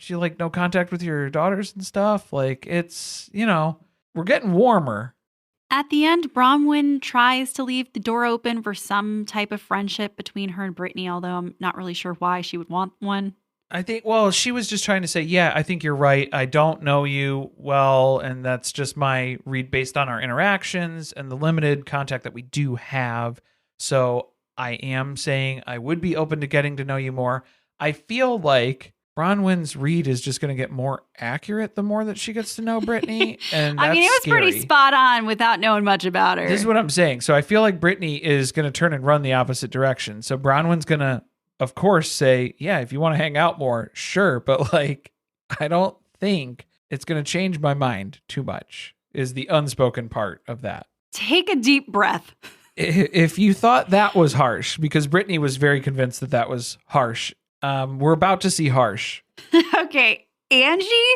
[SPEAKER 1] you like no contact with your daughters and stuff? Like it's, we're getting warmer.
[SPEAKER 2] At the end, Bronwyn tries to leave the door open for some type of friendship between her and Brittany, although I'm not really sure why she would want one.
[SPEAKER 1] I think, well, she was just trying to say, yeah, I think you're right. I don't know you well, and that's just my read based on our interactions and the limited contact that we do have. So I am saying I would be open to getting to know you more. I feel like Bronwyn's read is just going to get more accurate the more that she gets to know Brittany. And that's
[SPEAKER 2] I mean, it was
[SPEAKER 1] scary.
[SPEAKER 2] pretty spot on without knowing much about her.
[SPEAKER 1] This is what I'm saying. So I feel like Brittany is going to turn and run the opposite direction. So Bronwyn's going to, of course, say, yeah, if you want to hang out more, sure. But like, I don't think it's going to change my mind too much, is the unspoken part of that.
[SPEAKER 2] Take a deep breath.
[SPEAKER 1] If you thought that was harsh, because Brittany was very convinced that that was harsh, we're about to see harsh.
[SPEAKER 2] Okay, Angie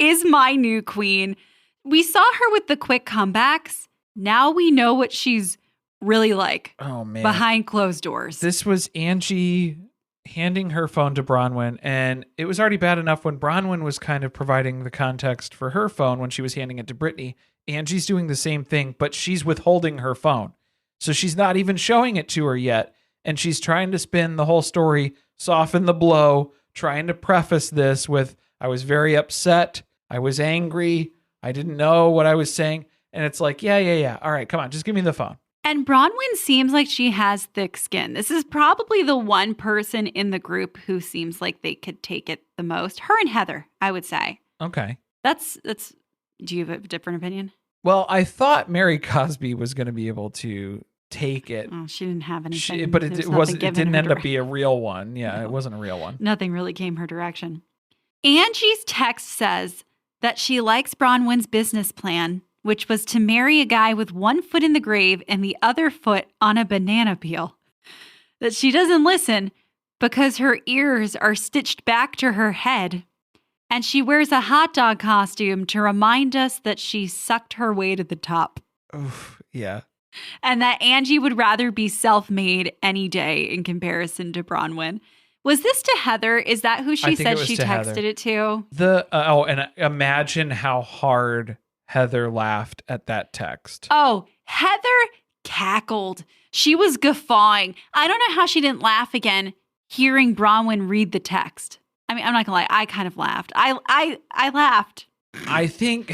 [SPEAKER 2] is my new queen. We saw her with the quick comebacks. Now we know what she's really like.
[SPEAKER 1] Oh, man.
[SPEAKER 2] Behind closed doors.
[SPEAKER 1] This was Angie handing her phone to Bronwyn, and it was already bad enough when Bronwyn was kind of providing the context for her phone when she was handing it to Brittany. Angie's doing the same thing, but she's withholding her phone. So she's not even showing it to her yet. And she's trying to spin the whole story, soften the blow, trying to preface this with, I was very upset. I was angry. I didn't know what I was saying. And it's like, yeah. All right, come on, just give me the phone.
[SPEAKER 2] And Bronwyn seems like she has thick skin. This is probably the one person in the group who seems like they could take it the most. Her and Heather, I would say.
[SPEAKER 1] Okay.
[SPEAKER 2] That's. Do you have a different opinion?
[SPEAKER 1] Well, I thought Mary Cosby was going to be able to take it.
[SPEAKER 2] Oh, she didn't have anything.
[SPEAKER 1] But it didn't end up being a real one. Yeah, It wasn't a real one.
[SPEAKER 2] Nothing really came her direction. Angie's text says that she likes Bronwyn's business plan, which was to marry a guy with one foot in the grave and the other foot on a banana peel. That she doesn't listen because her ears are stitched back to her head. And she wears a hot dog costume to remind us that she sucked her way to the top.
[SPEAKER 1] Oof, yeah.
[SPEAKER 2] And that Angie would rather be self-made any day in comparison to Bronwyn. Was this to Heather? Is that who she said she texted it to?
[SPEAKER 1] And imagine how hard Heather laughed at that text.
[SPEAKER 2] Oh, Heather cackled. She was guffawing. I don't know how she didn't laugh again hearing Bronwyn read the text. I mean, I'm not gonna lie. I kind of laughed. I laughed.
[SPEAKER 1] I think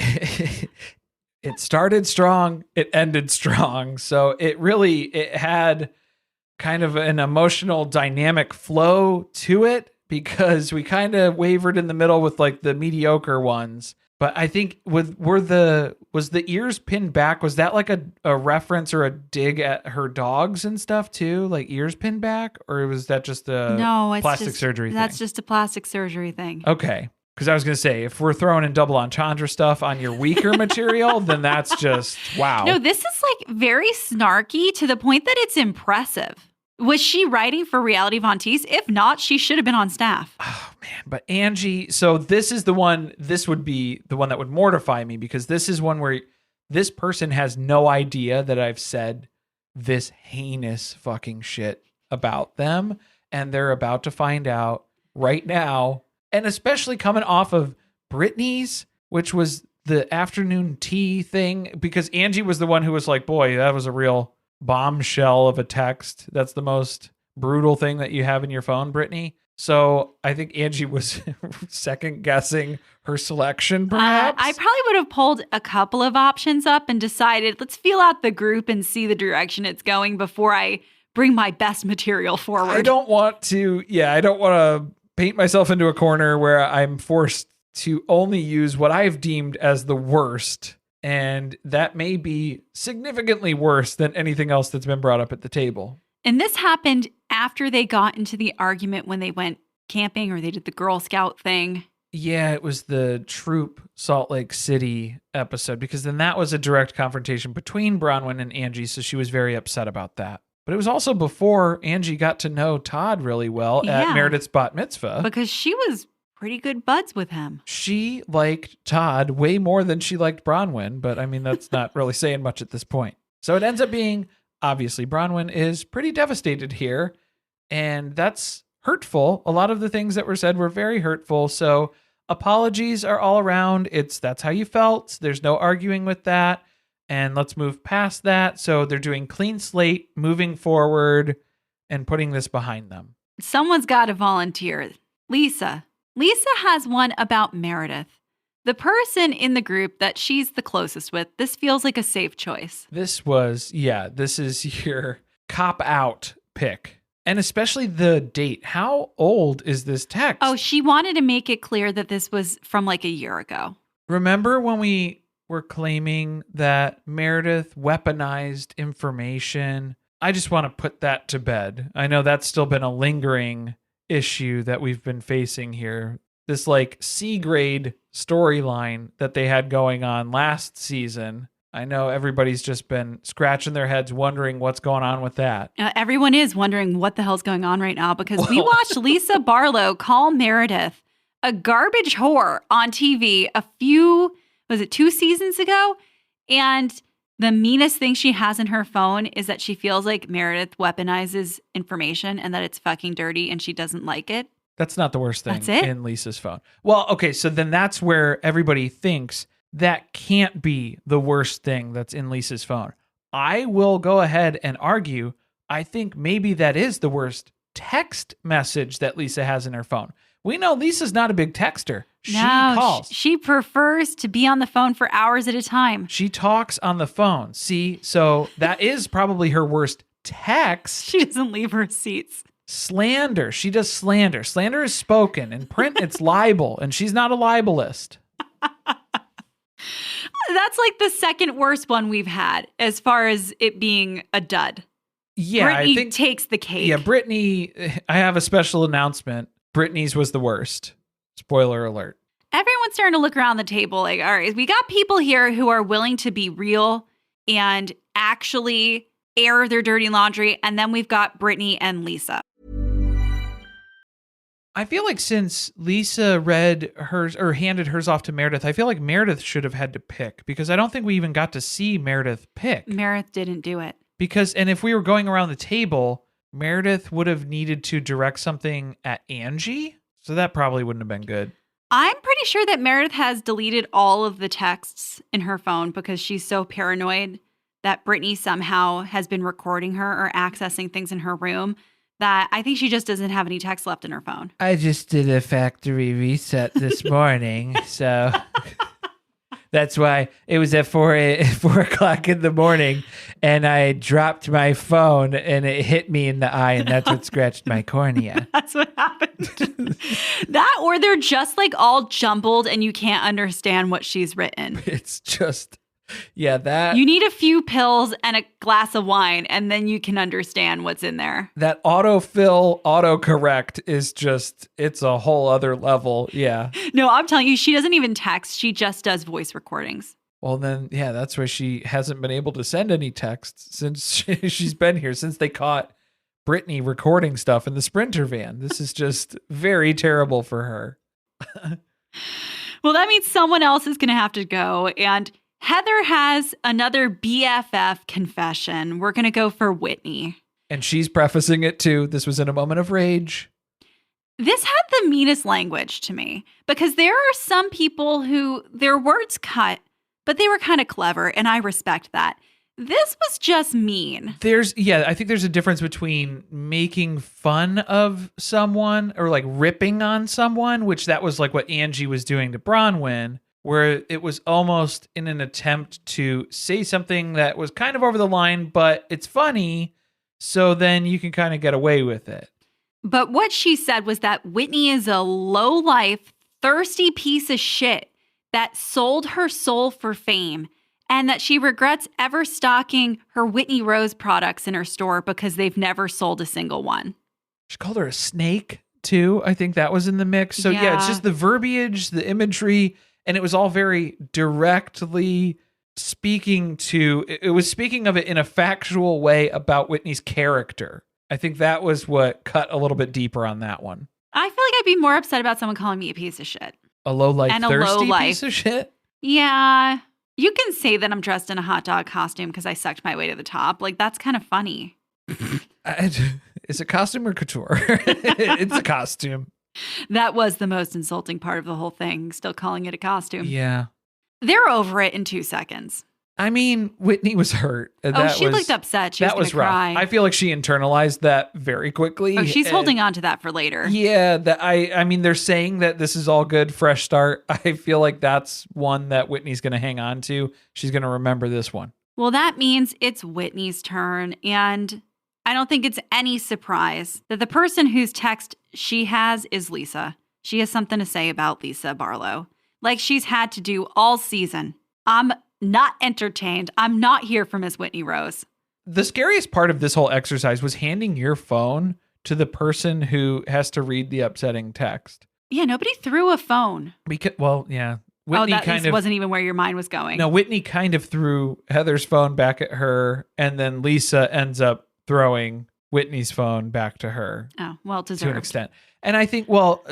[SPEAKER 1] it started strong. It ended strong. So it had kind of an emotional dynamic flow to it because we kind of wavered in the middle with like the mediocre ones. But I think was the ears pinned back? Was that like a reference or a dig at her dogs and stuff too? Like ears pinned back? Or was that just a plastic surgery thing?
[SPEAKER 2] That's just a plastic surgery thing.
[SPEAKER 1] Okay. Because I was going to say, if we're throwing in double entendre stuff on your weaker material, then that's just, wow.
[SPEAKER 2] No, this is like very snarky to the point that it's impressive. Was she writing for Reality Von Teese? If not, she should have been on staff.
[SPEAKER 1] Oh, man. But Angie, so this would be the one that would mortify me because this is one where this person has no idea that I've said this heinous fucking shit about them. And they're about to find out right now. And especially coming off of Brittany's, which was the afternoon tea thing, because Angie was the one who was like, boy, that was a real bombshell of a text. That's the most brutal thing that you have in your phone, Brittany. So I think Angie was second guessing her selection, perhaps.
[SPEAKER 2] I probably would have pulled a couple of options up and decided, let's feel out the group and see the direction it's going before I bring my best material forward.
[SPEAKER 1] I don't want to paint myself into a corner where I'm forced to only use what I've deemed as the worst. And that may be significantly worse than anything else that's been brought up at the table.
[SPEAKER 2] And this happened after they got into the argument when they went camping or they did the Girl Scout thing.
[SPEAKER 1] Yeah, it was the Troop Salt Lake City episode, because then that was a direct confrontation between Bronwyn and Angie. So she was very upset about that. But it was also before Angie got to know Todd really well at Meredith's bat mitzvah.
[SPEAKER 2] Because she was pretty good buds with him.
[SPEAKER 1] She liked Todd way more than she liked Bronwyn, but I mean, that's not really saying much at this point. So it ends up being, obviously, Bronwyn is pretty devastated here, and that's hurtful. A lot of the things that were said were very hurtful, so apologies are all around. That's how you felt. There's no arguing with that. And let's move past that. So they're doing clean slate, moving forward, and putting this behind them.
[SPEAKER 2] Someone's got to volunteer. Lisa. Lisa has one about Meredith. The person in the group that she's the closest with. This feels like a safe choice.
[SPEAKER 1] This is your cop out pic. And especially the date. How old is this text?
[SPEAKER 2] Oh, she wanted to make it clear that this was from like a year ago.
[SPEAKER 1] Remember when we were claiming that Meredith weaponized information? I just want to put that to bed. I know that's still been a lingering issue that we've been facing here. This like C-grade storyline that they had going on last season. I know everybody's just been scratching their heads wondering what's going on with that.
[SPEAKER 2] Everyone is wondering what the hell's going on right now because we watched Lisa Barlow call Meredith a garbage whore on TV was it 2 seasons ago? And the meanest thing she has in her phone is that she feels like Meredith weaponizes information and that it's fucking dirty and she doesn't like it.
[SPEAKER 1] That's not the worst thing
[SPEAKER 2] That's it?
[SPEAKER 1] In Lisa's phone. Well, okay, so then that's where everybody thinks that can't be the worst thing that's in Lisa's phone. I will go ahead and argue, I think maybe that is the worst text message that Lisa has in her phone. We know Lisa's not a big texter. She calls.
[SPEAKER 2] She prefers to be on the phone for hours at a time.
[SPEAKER 1] She talks on the phone. See, so that is probably her worst text.
[SPEAKER 2] She doesn't leave her seats.
[SPEAKER 1] Slander. She does slander. Slander is spoken. In print, it's libel, and she's not a libelist.
[SPEAKER 2] That's like the second worst one we've had as far as it being a dud.
[SPEAKER 1] Yeah,
[SPEAKER 2] Brittany
[SPEAKER 1] I think
[SPEAKER 2] takes the cake.
[SPEAKER 1] Yeah, Brittany, I have a special announcement. Brittany's was the worst. Spoiler alert.
[SPEAKER 2] Everyone's starting to look around the table like, all right, we got people here who are willing to be real and actually air their dirty laundry. And then we've got Brittany and Lisa.
[SPEAKER 1] I feel like since Lisa read hers or handed hers off to Meredith, I feel like Meredith should have had to pick because I don't think we even got to see Meredith pick.
[SPEAKER 2] Meredith didn't do it.
[SPEAKER 1] And if we were going around the table, Meredith would have needed to direct something at Angie. So that probably wouldn't have been good.
[SPEAKER 2] I'm pretty sure that Meredith has deleted all of the texts in her phone because she's so paranoid that Brittany somehow has been recording her or accessing things in her room that I think she just doesn't have any text left in her phone.
[SPEAKER 1] I just did a factory reset this morning, so that's why it was at 4 o'clock in the morning, and I dropped my phone, and it hit me in the eye, and that's what scratched my cornea.
[SPEAKER 2] That's what happened. That, or they're just like all jumbled, and you can't understand what she's written.
[SPEAKER 1] It's just... Yeah, that...
[SPEAKER 2] You need a few pills and a glass of wine, and then you can understand what's in there.
[SPEAKER 1] That autofill, autocorrect is just, it's a whole other level. Yeah.
[SPEAKER 2] No, I'm telling you, she doesn't even text. She just does voice recordings.
[SPEAKER 1] Well, then, yeah, that's why she hasn't been able to send any texts since she's been here, since they caught Brittany recording stuff in the Sprinter van. This is just very terrible for her.
[SPEAKER 2] Well, that means someone else is going to have to go, and Heather has another BFF confession. We're going to go for Whitney.
[SPEAKER 1] And she's prefacing it too. This was in a moment of rage.
[SPEAKER 2] This had the meanest language to me because there are some people who their words cut, but they were kind of clever, and I respect that. This was just mean.
[SPEAKER 1] I think there's a difference between making fun of someone or like ripping on someone, which that was like what Angie was doing to Bronwyn, where it was almost in an attempt to say something that was kind of over the line, but it's funny, so then you can kind of get away with it.
[SPEAKER 2] But what she said was that Whitney is a low-life, thirsty piece of shit that sold her soul for fame, and that she regrets ever stocking her Whitney Rose products in her store because they've never sold a single one.
[SPEAKER 1] She called her a snake, too. I think that was in the mix. So yeah, it's just the verbiage, the imagery, and it was all very directly speaking of it in a factual way about Whitney's character. I think that was what cut a little bit deeper on that one.
[SPEAKER 2] I feel like I'd be more upset about someone calling me a piece of shit.
[SPEAKER 1] A low-life, thirsty piece of shit?
[SPEAKER 2] Yeah. You can say that I'm dressed in a hot dog costume because I sucked my way to the top. Like, that's kind of funny.
[SPEAKER 1] Is it costume or couture? It's a costume.
[SPEAKER 2] That was the most insulting part of the whole thing, still calling it a costume.
[SPEAKER 1] Yeah.
[SPEAKER 2] They're over it in 2 seconds.
[SPEAKER 1] I mean, Whitney was hurt.
[SPEAKER 2] She looked upset. She was going to cry.
[SPEAKER 1] Rough. I feel like she internalized that very quickly.
[SPEAKER 2] Oh, she's holding on to that for later.
[SPEAKER 1] Yeah, I mean, they're saying that this is all good, fresh start. I feel like that's one that Whitney's going to hang on to. She's going to remember this one.
[SPEAKER 2] Well, that means it's Whitney's turn, and I don't think it's any surprise that the person whose text she has is Lisa. She has something to say about Lisa Barlow, like she's had to do all season. I'm not entertained. I'm not here for Miss Whitney Rose.
[SPEAKER 1] The scariest part of this whole exercise was handing your phone to the person who has to read the upsetting text.
[SPEAKER 2] Yeah, nobody threw a phone.
[SPEAKER 1] Yeah. Whitney
[SPEAKER 2] that wasn't even where your mind was going.
[SPEAKER 1] No, Whitney kind of threw Heather's phone back at her, and then Lisa ends up throwing Whitney's phone back to her.
[SPEAKER 2] Oh, well deserved.
[SPEAKER 1] To an extent. And I think,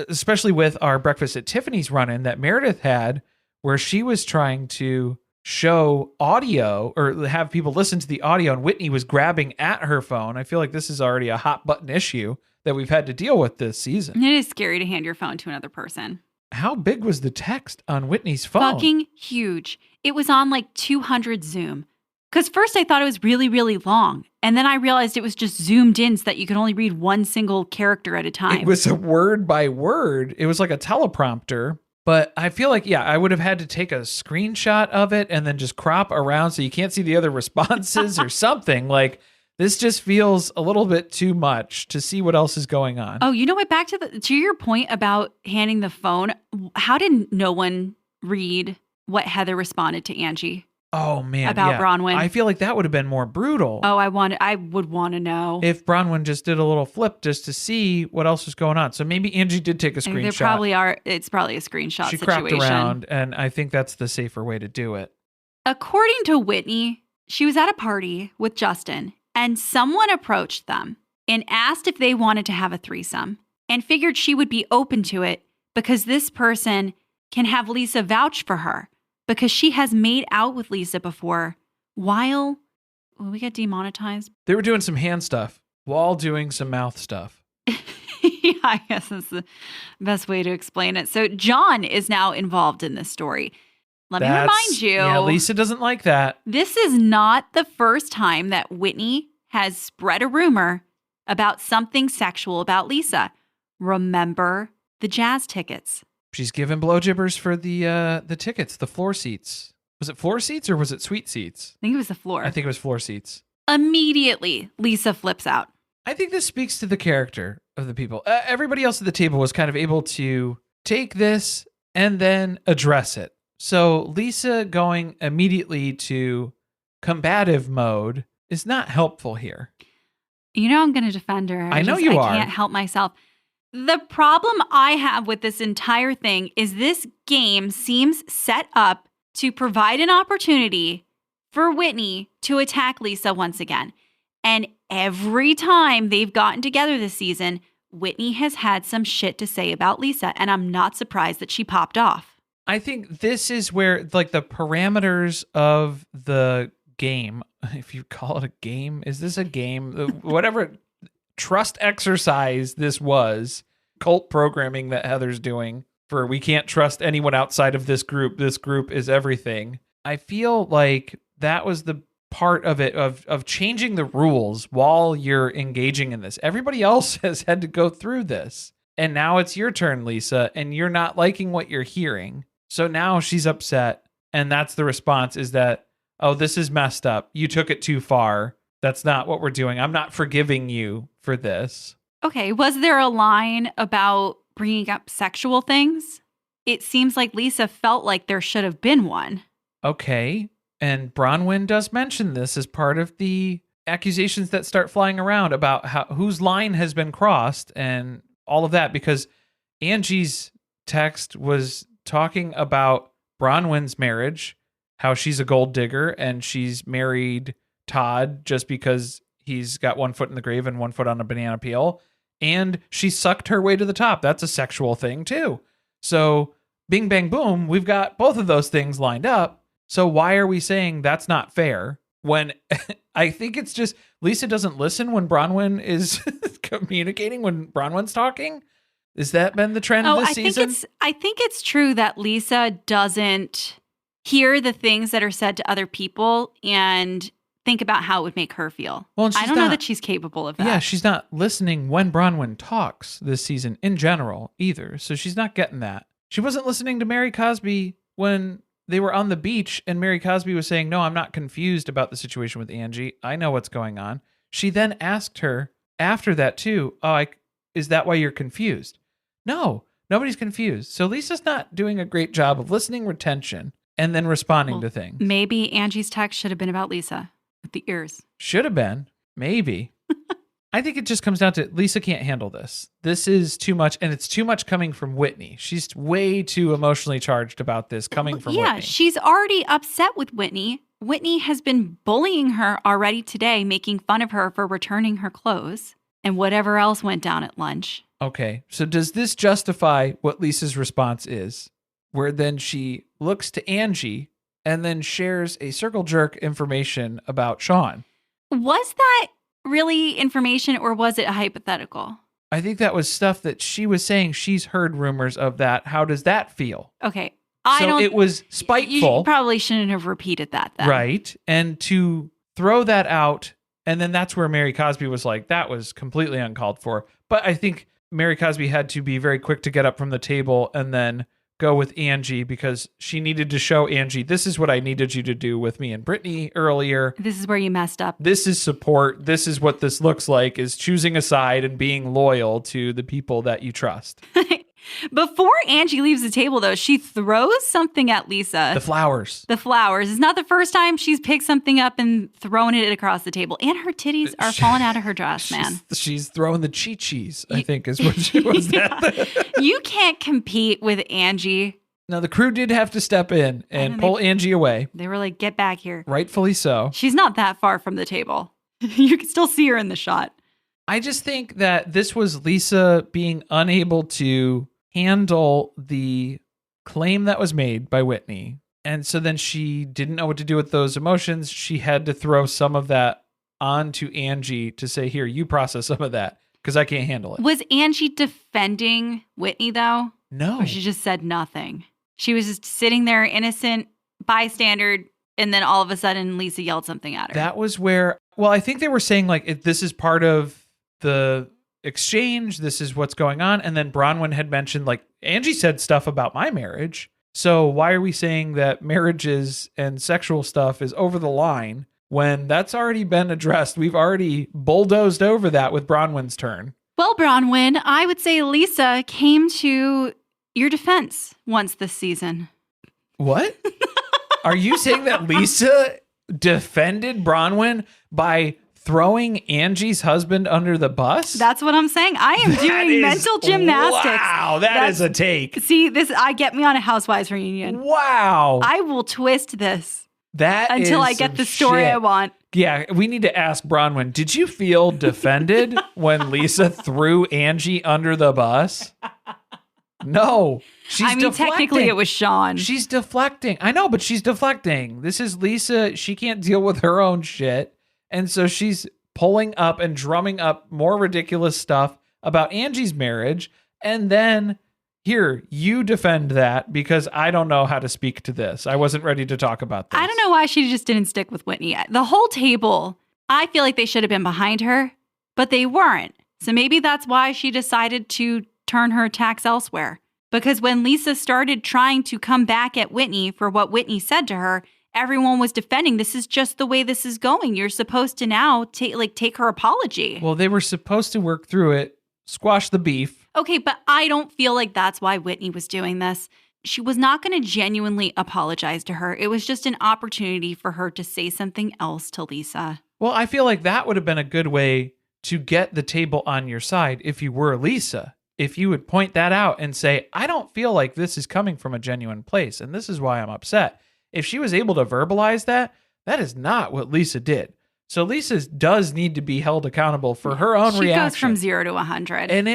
[SPEAKER 1] especially with our Breakfast at Tiffany's run-in that Meredith had, where she was trying to show audio or have people listen to the audio, and Whitney was grabbing at her phone. I feel like this is already a hot button issue that we've had to deal with this season.
[SPEAKER 2] It is scary to hand your phone to another person.
[SPEAKER 1] How big was the text on Whitney's phone?
[SPEAKER 2] Fucking huge. It was on like 200 zoom. Because first I thought it was really, really long. And then I realized it was just zoomed in so that you could only read one single character at a time.
[SPEAKER 1] It was a word by word. It was like a teleprompter. But I feel like, I would have had to take a screenshot of it and then just crop around so you can't see the other responses or something. Like, this just feels a little bit too much to see what else is going on.
[SPEAKER 2] Oh, you know what? Back to your point about handing the phone. How did no one read what Heather responded to Angie?
[SPEAKER 1] Oh man,
[SPEAKER 2] about Bronwyn.
[SPEAKER 1] I feel like that would have been more brutal.
[SPEAKER 2] Oh, I would want to know
[SPEAKER 1] if Bronwyn just did a little flip just to see what else was going on. So maybe Angie did take a screenshot.
[SPEAKER 2] There probably are. It's probably a screenshot
[SPEAKER 1] she
[SPEAKER 2] situation.
[SPEAKER 1] She cropped around, and I think that's the safer way to do it.
[SPEAKER 2] According to Whitney, she was at a party with Justin, and someone approached them and asked if they wanted to have a threesome, and figured she would be open to it because this person can have Lisa vouch for her. Because she has made out with Lisa before while we get demonetized.
[SPEAKER 1] They were doing some hand stuff while doing some mouth stuff.
[SPEAKER 2] Yeah, I guess that's the best way to explain it. So John is now involved in this story. Let me remind you.
[SPEAKER 1] Yeah, Lisa doesn't like that.
[SPEAKER 2] This is not the first time that Whitney has spread a rumor about something sexual about Lisa. Remember the jazz tickets.
[SPEAKER 1] She's giving blowjibbers for the tickets, the floor seats. Was it floor seats or was it suite seats?
[SPEAKER 2] I think it was the floor.
[SPEAKER 1] I think it was floor seats.
[SPEAKER 2] Immediately, Lisa flips out.
[SPEAKER 1] I think this speaks to the character of the people. Everybody else at the table was kind of able to take this and then address it. So Lisa going immediately to combative mode is not helpful here.
[SPEAKER 2] You know I'm going to defend her.
[SPEAKER 1] I know you are.
[SPEAKER 2] I can't help myself. The problem I have with this entire thing is this game seems set up to provide an opportunity for Whitney to attack Lisa once again. And every time they've gotten together this season, Whitney has had some shit to say about Lisa, and I'm not surprised that she popped off.
[SPEAKER 1] I think this is where, like, the parameters of the game, if you call it a game, is this a game? Whatever trust exercise this was, cult programming that Heather's doing for we can't trust anyone outside of this group is everything. I feel like that was the part of it of changing the rules while you're engaging in this. Everybody else has had to go through this, and now it's your turn, Lisa, and you're not liking what you're hearing. So now she's upset, and that's the response, is that, oh, this is messed up. You took it too far. That's not what we're doing. I'm not forgiving you for this.
[SPEAKER 2] Okay, was there a line about bringing up sexual things? It seems like Lisa felt like there should have been one.
[SPEAKER 1] Okay, and Bronwyn does mention this as part of the accusations that start flying around about whose line has been crossed and all of that, because Angie's text was talking about Bronwyn's marriage, how she's a gold digger and she's married Todd just because he's got one foot in the grave and one foot on a banana peel. And she sucked her way to the top. That's a sexual thing too. So bing, bang, boom, we've got both of those things lined up. So why are we saying that's not fair when I think it's just Lisa doesn't listen when Bronwyn is communicating, when Bronwyn's talking? Has that been the trend this season?
[SPEAKER 2] I think it's true that Lisa doesn't hear the things that are said to other people and think about how it would make her feel. Well, I don't know that she's capable of that.
[SPEAKER 1] Yeah, she's not listening when Bronwyn talks this season in general either. So she's not getting that. She wasn't listening to Mary Cosby when they were on the beach and Mary Cosby was saying, no, I'm not confused about the situation with Angie. I know what's going on. She then asked her after that too, is that why you're confused? No, nobody's confused. So Lisa's not doing a great job of listening, retention, and then responding to things.
[SPEAKER 2] Maybe Angie's text should have been about Lisa with the ears.
[SPEAKER 1] Should have been. Maybe. I think it just comes down to Lisa can't handle this. This is too much, and it's too much coming from Whitney. She's way too emotionally charged about this coming from Whitney.
[SPEAKER 2] Yeah, she's already upset with Whitney. Whitney has been bullying her already today, making fun of her for returning her clothes and whatever else went down at lunch.
[SPEAKER 1] Okay, so does this justify what Lisa's response is? Where then she looks to Angie and then shares a circle jerk information about Sean.
[SPEAKER 2] Was that really information or was it hypothetical?
[SPEAKER 1] I think that was stuff that she was saying she's heard rumors of that. How does that feel?
[SPEAKER 2] Okay.
[SPEAKER 1] It was spiteful.
[SPEAKER 2] You probably shouldn't have repeated that then.
[SPEAKER 1] Right. And to throw that out, and then that's where Mary Cosby was like, that was completely uncalled for. But I think Mary Cosby had to be very quick to get up from the table and then go with Angie because she needed to show Angie, this is what I needed you to do with me and Brittany earlier.
[SPEAKER 2] This is where you messed up.
[SPEAKER 1] This is support. This is what this looks like, is choosing a side and being loyal to the people that you trust.
[SPEAKER 2] Before Angie leaves the table, though, she throws something at Lisa.
[SPEAKER 1] The flowers.
[SPEAKER 2] The flowers. It's not the first time she's picked something up and thrown it across the table. And her titties are falling out of her dress, man.
[SPEAKER 1] She's throwing the chi-chis, I think is what she was.
[SPEAKER 2] Yeah. You can't compete with Angie.
[SPEAKER 1] Now, the crew did have to step in and pull Angie away.
[SPEAKER 2] They were like, get back here.
[SPEAKER 1] Rightfully so.
[SPEAKER 2] She's not that far from the table. You can still see her in the shot.
[SPEAKER 1] I just think that this was Lisa being unable to handle the claim that was made by Whitney. And so then she didn't know what to do with those emotions. She had to throw some of that onto Angie to say, here, you process some of that because I can't handle it.
[SPEAKER 2] Was Angie defending Whitney, though?
[SPEAKER 1] No.
[SPEAKER 2] Or she just said nothing? She was just sitting there, innocent bystander, and then all of a sudden Lisa yelled something at her.
[SPEAKER 1] That was where, I think they were saying like, this is part of the exchange, this is what's going on. And then Bronwyn had mentioned like, Angie said stuff about my marriage. So why are we saying that marriages and sexual stuff is over the line when that's already been addressed? We've already bulldozed over that with Bronwyn's turn.
[SPEAKER 2] Well, Bronwyn, I would say Lisa came to your defense once this season.
[SPEAKER 1] What? Are you saying that Lisa defended Bronwyn by throwing Angie's husband under the bus?
[SPEAKER 2] That's what I'm saying. I am doing mental gymnastics.
[SPEAKER 1] Wow, that's a take.
[SPEAKER 2] See, get me on a Housewives reunion.
[SPEAKER 1] Wow.
[SPEAKER 2] I will twist this
[SPEAKER 1] until
[SPEAKER 2] I get the story I want.
[SPEAKER 1] Yeah, we need to ask Bronwyn, did you feel defended when Lisa threw Angie under the bus? No.
[SPEAKER 2] Technically it was Sean.
[SPEAKER 1] She's deflecting. I know, but she's deflecting. This is Lisa. She can't deal with her own shit. And so she's pulling up and drumming up more ridiculous stuff about Angie's marriage. And then, here, you defend that because I don't know how to speak to this. I wasn't ready to talk about this.
[SPEAKER 2] I don't know why she just didn't stick with Whitney. The whole table, I feel like they should have been behind her, but they weren't. So maybe that's why she decided to turn her attacks elsewhere. Because when Lisa started trying to come back at Whitney for what Whitney said to her, everyone was defending. This is just the way this is going. You're supposed to now take her apology.
[SPEAKER 1] Well, they were supposed to work through it, squash the beef.
[SPEAKER 2] Okay, but I don't feel like that's why Whitney was doing this. She was not going to genuinely apologize to her. It was just an opportunity for her to say something else to Lisa.
[SPEAKER 1] Well, I feel like that would have been a good way to get the table on your side if you were Lisa. If you would point that out and say, I don't feel like this is coming from a genuine place, and this is why I'm upset. If she was able to verbalize that, that is not what Lisa did. So Lisa does need to be held accountable for her own reaction. She
[SPEAKER 2] goes from 0 to 100.
[SPEAKER 1] And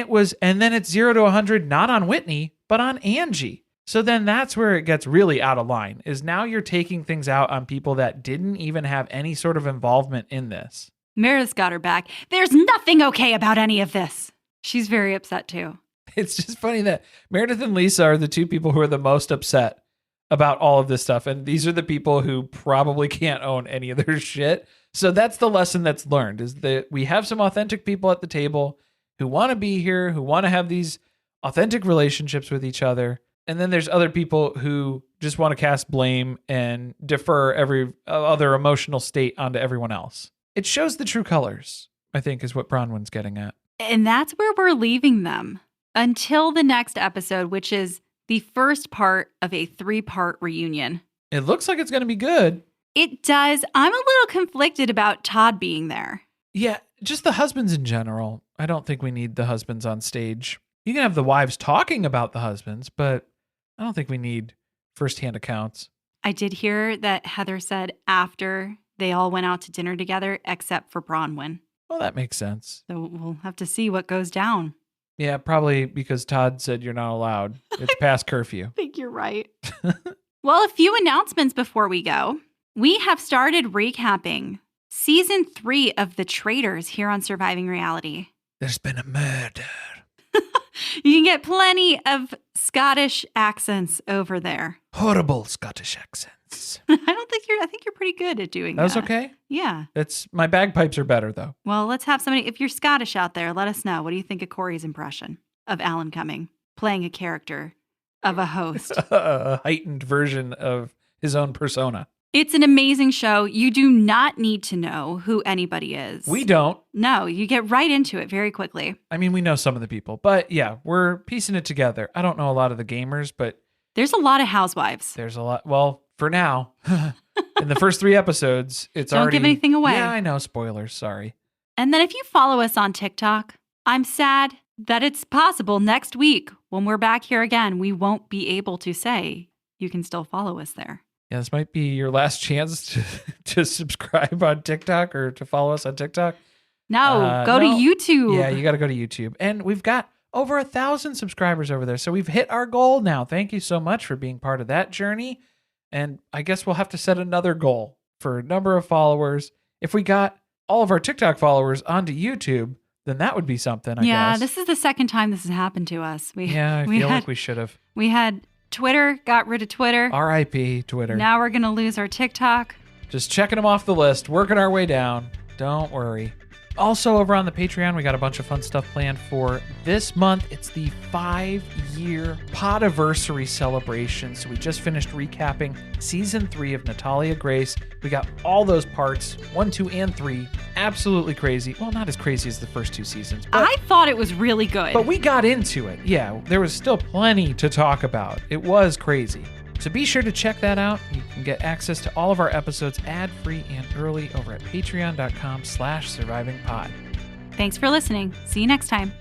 [SPEAKER 1] then it's 0 to 100, not on Whitney, but on Angie. So then that's where it gets really out of line, is now you're taking things out on people that didn't even have any sort of involvement in this.
[SPEAKER 2] Meredith's got her back. There's nothing okay about any of this. She's very upset too.
[SPEAKER 1] It's just funny that Meredith and Lisa are the two people who are the most upset about all of this stuff. And these are the people who probably can't own any of their shit. So that's the lesson that's learned, is that we have some authentic people at the table who want to be here, who want to have these authentic relationships with each other. And then there's other people who just want to cast blame and defer every other emotional state onto everyone else. It shows the true colors, I think, is what Bronwyn's getting at.
[SPEAKER 2] And that's where we're leaving them until the next episode, which is the first part of a 3-part reunion.
[SPEAKER 1] It looks like it's going to be good.
[SPEAKER 2] It does. I'm a little conflicted about Todd being there.
[SPEAKER 1] Yeah, just the husbands in general. I don't think we need the husbands on stage. You can have the wives talking about the husbands, but I don't think we need firsthand accounts.
[SPEAKER 2] I did hear that Heather said after they all went out to dinner together, except for Bronwyn.
[SPEAKER 1] Well, that makes sense.
[SPEAKER 2] So we'll have to see what goes down.
[SPEAKER 1] Yeah, probably because Todd said you're not allowed. It's past curfew.
[SPEAKER 2] I think you're right. Well, a few announcements before we go. We have started recapping season 3 of The Traitors here on Surviving Reality.
[SPEAKER 1] There's been a murder.
[SPEAKER 2] You can get plenty of Scottish accents over there.
[SPEAKER 1] Horrible Scottish accents.
[SPEAKER 2] I think you're pretty good at doing that.
[SPEAKER 1] That was okay?
[SPEAKER 2] Yeah.
[SPEAKER 1] My bagpipes are better, though.
[SPEAKER 2] Well, let's have somebody, if you're Scottish out there, let us know. What do you think of Corey's impression of Alan Cumming playing a character of a host?
[SPEAKER 1] A heightened version of his own persona.
[SPEAKER 2] It's an amazing show. You do not need to know who anybody is.
[SPEAKER 1] We don't.
[SPEAKER 2] No, you get right into it very quickly.
[SPEAKER 1] I mean, we know some of the people, but yeah, we're piecing it together. I don't know a lot of the gamers, but
[SPEAKER 2] there's a lot of Housewives.
[SPEAKER 1] There's a lot. Well, for now, in the first 3 episodes, it's
[SPEAKER 2] don't
[SPEAKER 1] already...
[SPEAKER 2] give anything away.
[SPEAKER 1] Yeah, I know. Spoilers. Sorry.
[SPEAKER 2] And then if you follow us on TikTok, I'm sad that it's possible next week when we're back here again, we won't be able to say you can still follow us there.
[SPEAKER 1] Yeah, this might be your last chance to subscribe on TikTok or to follow us on TikTok.
[SPEAKER 2] No, go to YouTube.
[SPEAKER 1] Yeah, you got to go to YouTube. And we've got over 1,000 subscribers over there. So we've hit our goal now. Thank you so much for being part of that journey. And I guess we'll have to set another goal for a number of followers. If we got all of our TikTok followers onto YouTube, then that would be something, I guess.
[SPEAKER 2] Yeah, this is the second time this has happened to us.
[SPEAKER 1] I feel like we should have.
[SPEAKER 2] We had Twitter, got rid of Twitter.
[SPEAKER 1] R.I.P. Twitter.
[SPEAKER 2] Now we're going to lose our TikTok.
[SPEAKER 1] Just checking them off the list, working our way down. Don't worry. Also, over on the Patreon, we got a bunch of fun stuff planned for this month. It's the 5-year podiversary celebration. So we just finished recapping season 3 of Natalia Grace. We got all those parts, 1, 2, and 3. Absolutely crazy. Well, not as crazy as the first 2 seasons. But
[SPEAKER 2] I thought it was really good.
[SPEAKER 1] But we got into it. Yeah, there was still plenty to talk about. It was crazy. So be sure to check that out. You can get access to all of our episodes ad-free and early over at patreon.com/survivingpod.
[SPEAKER 2] Thanks for listening. See you next time.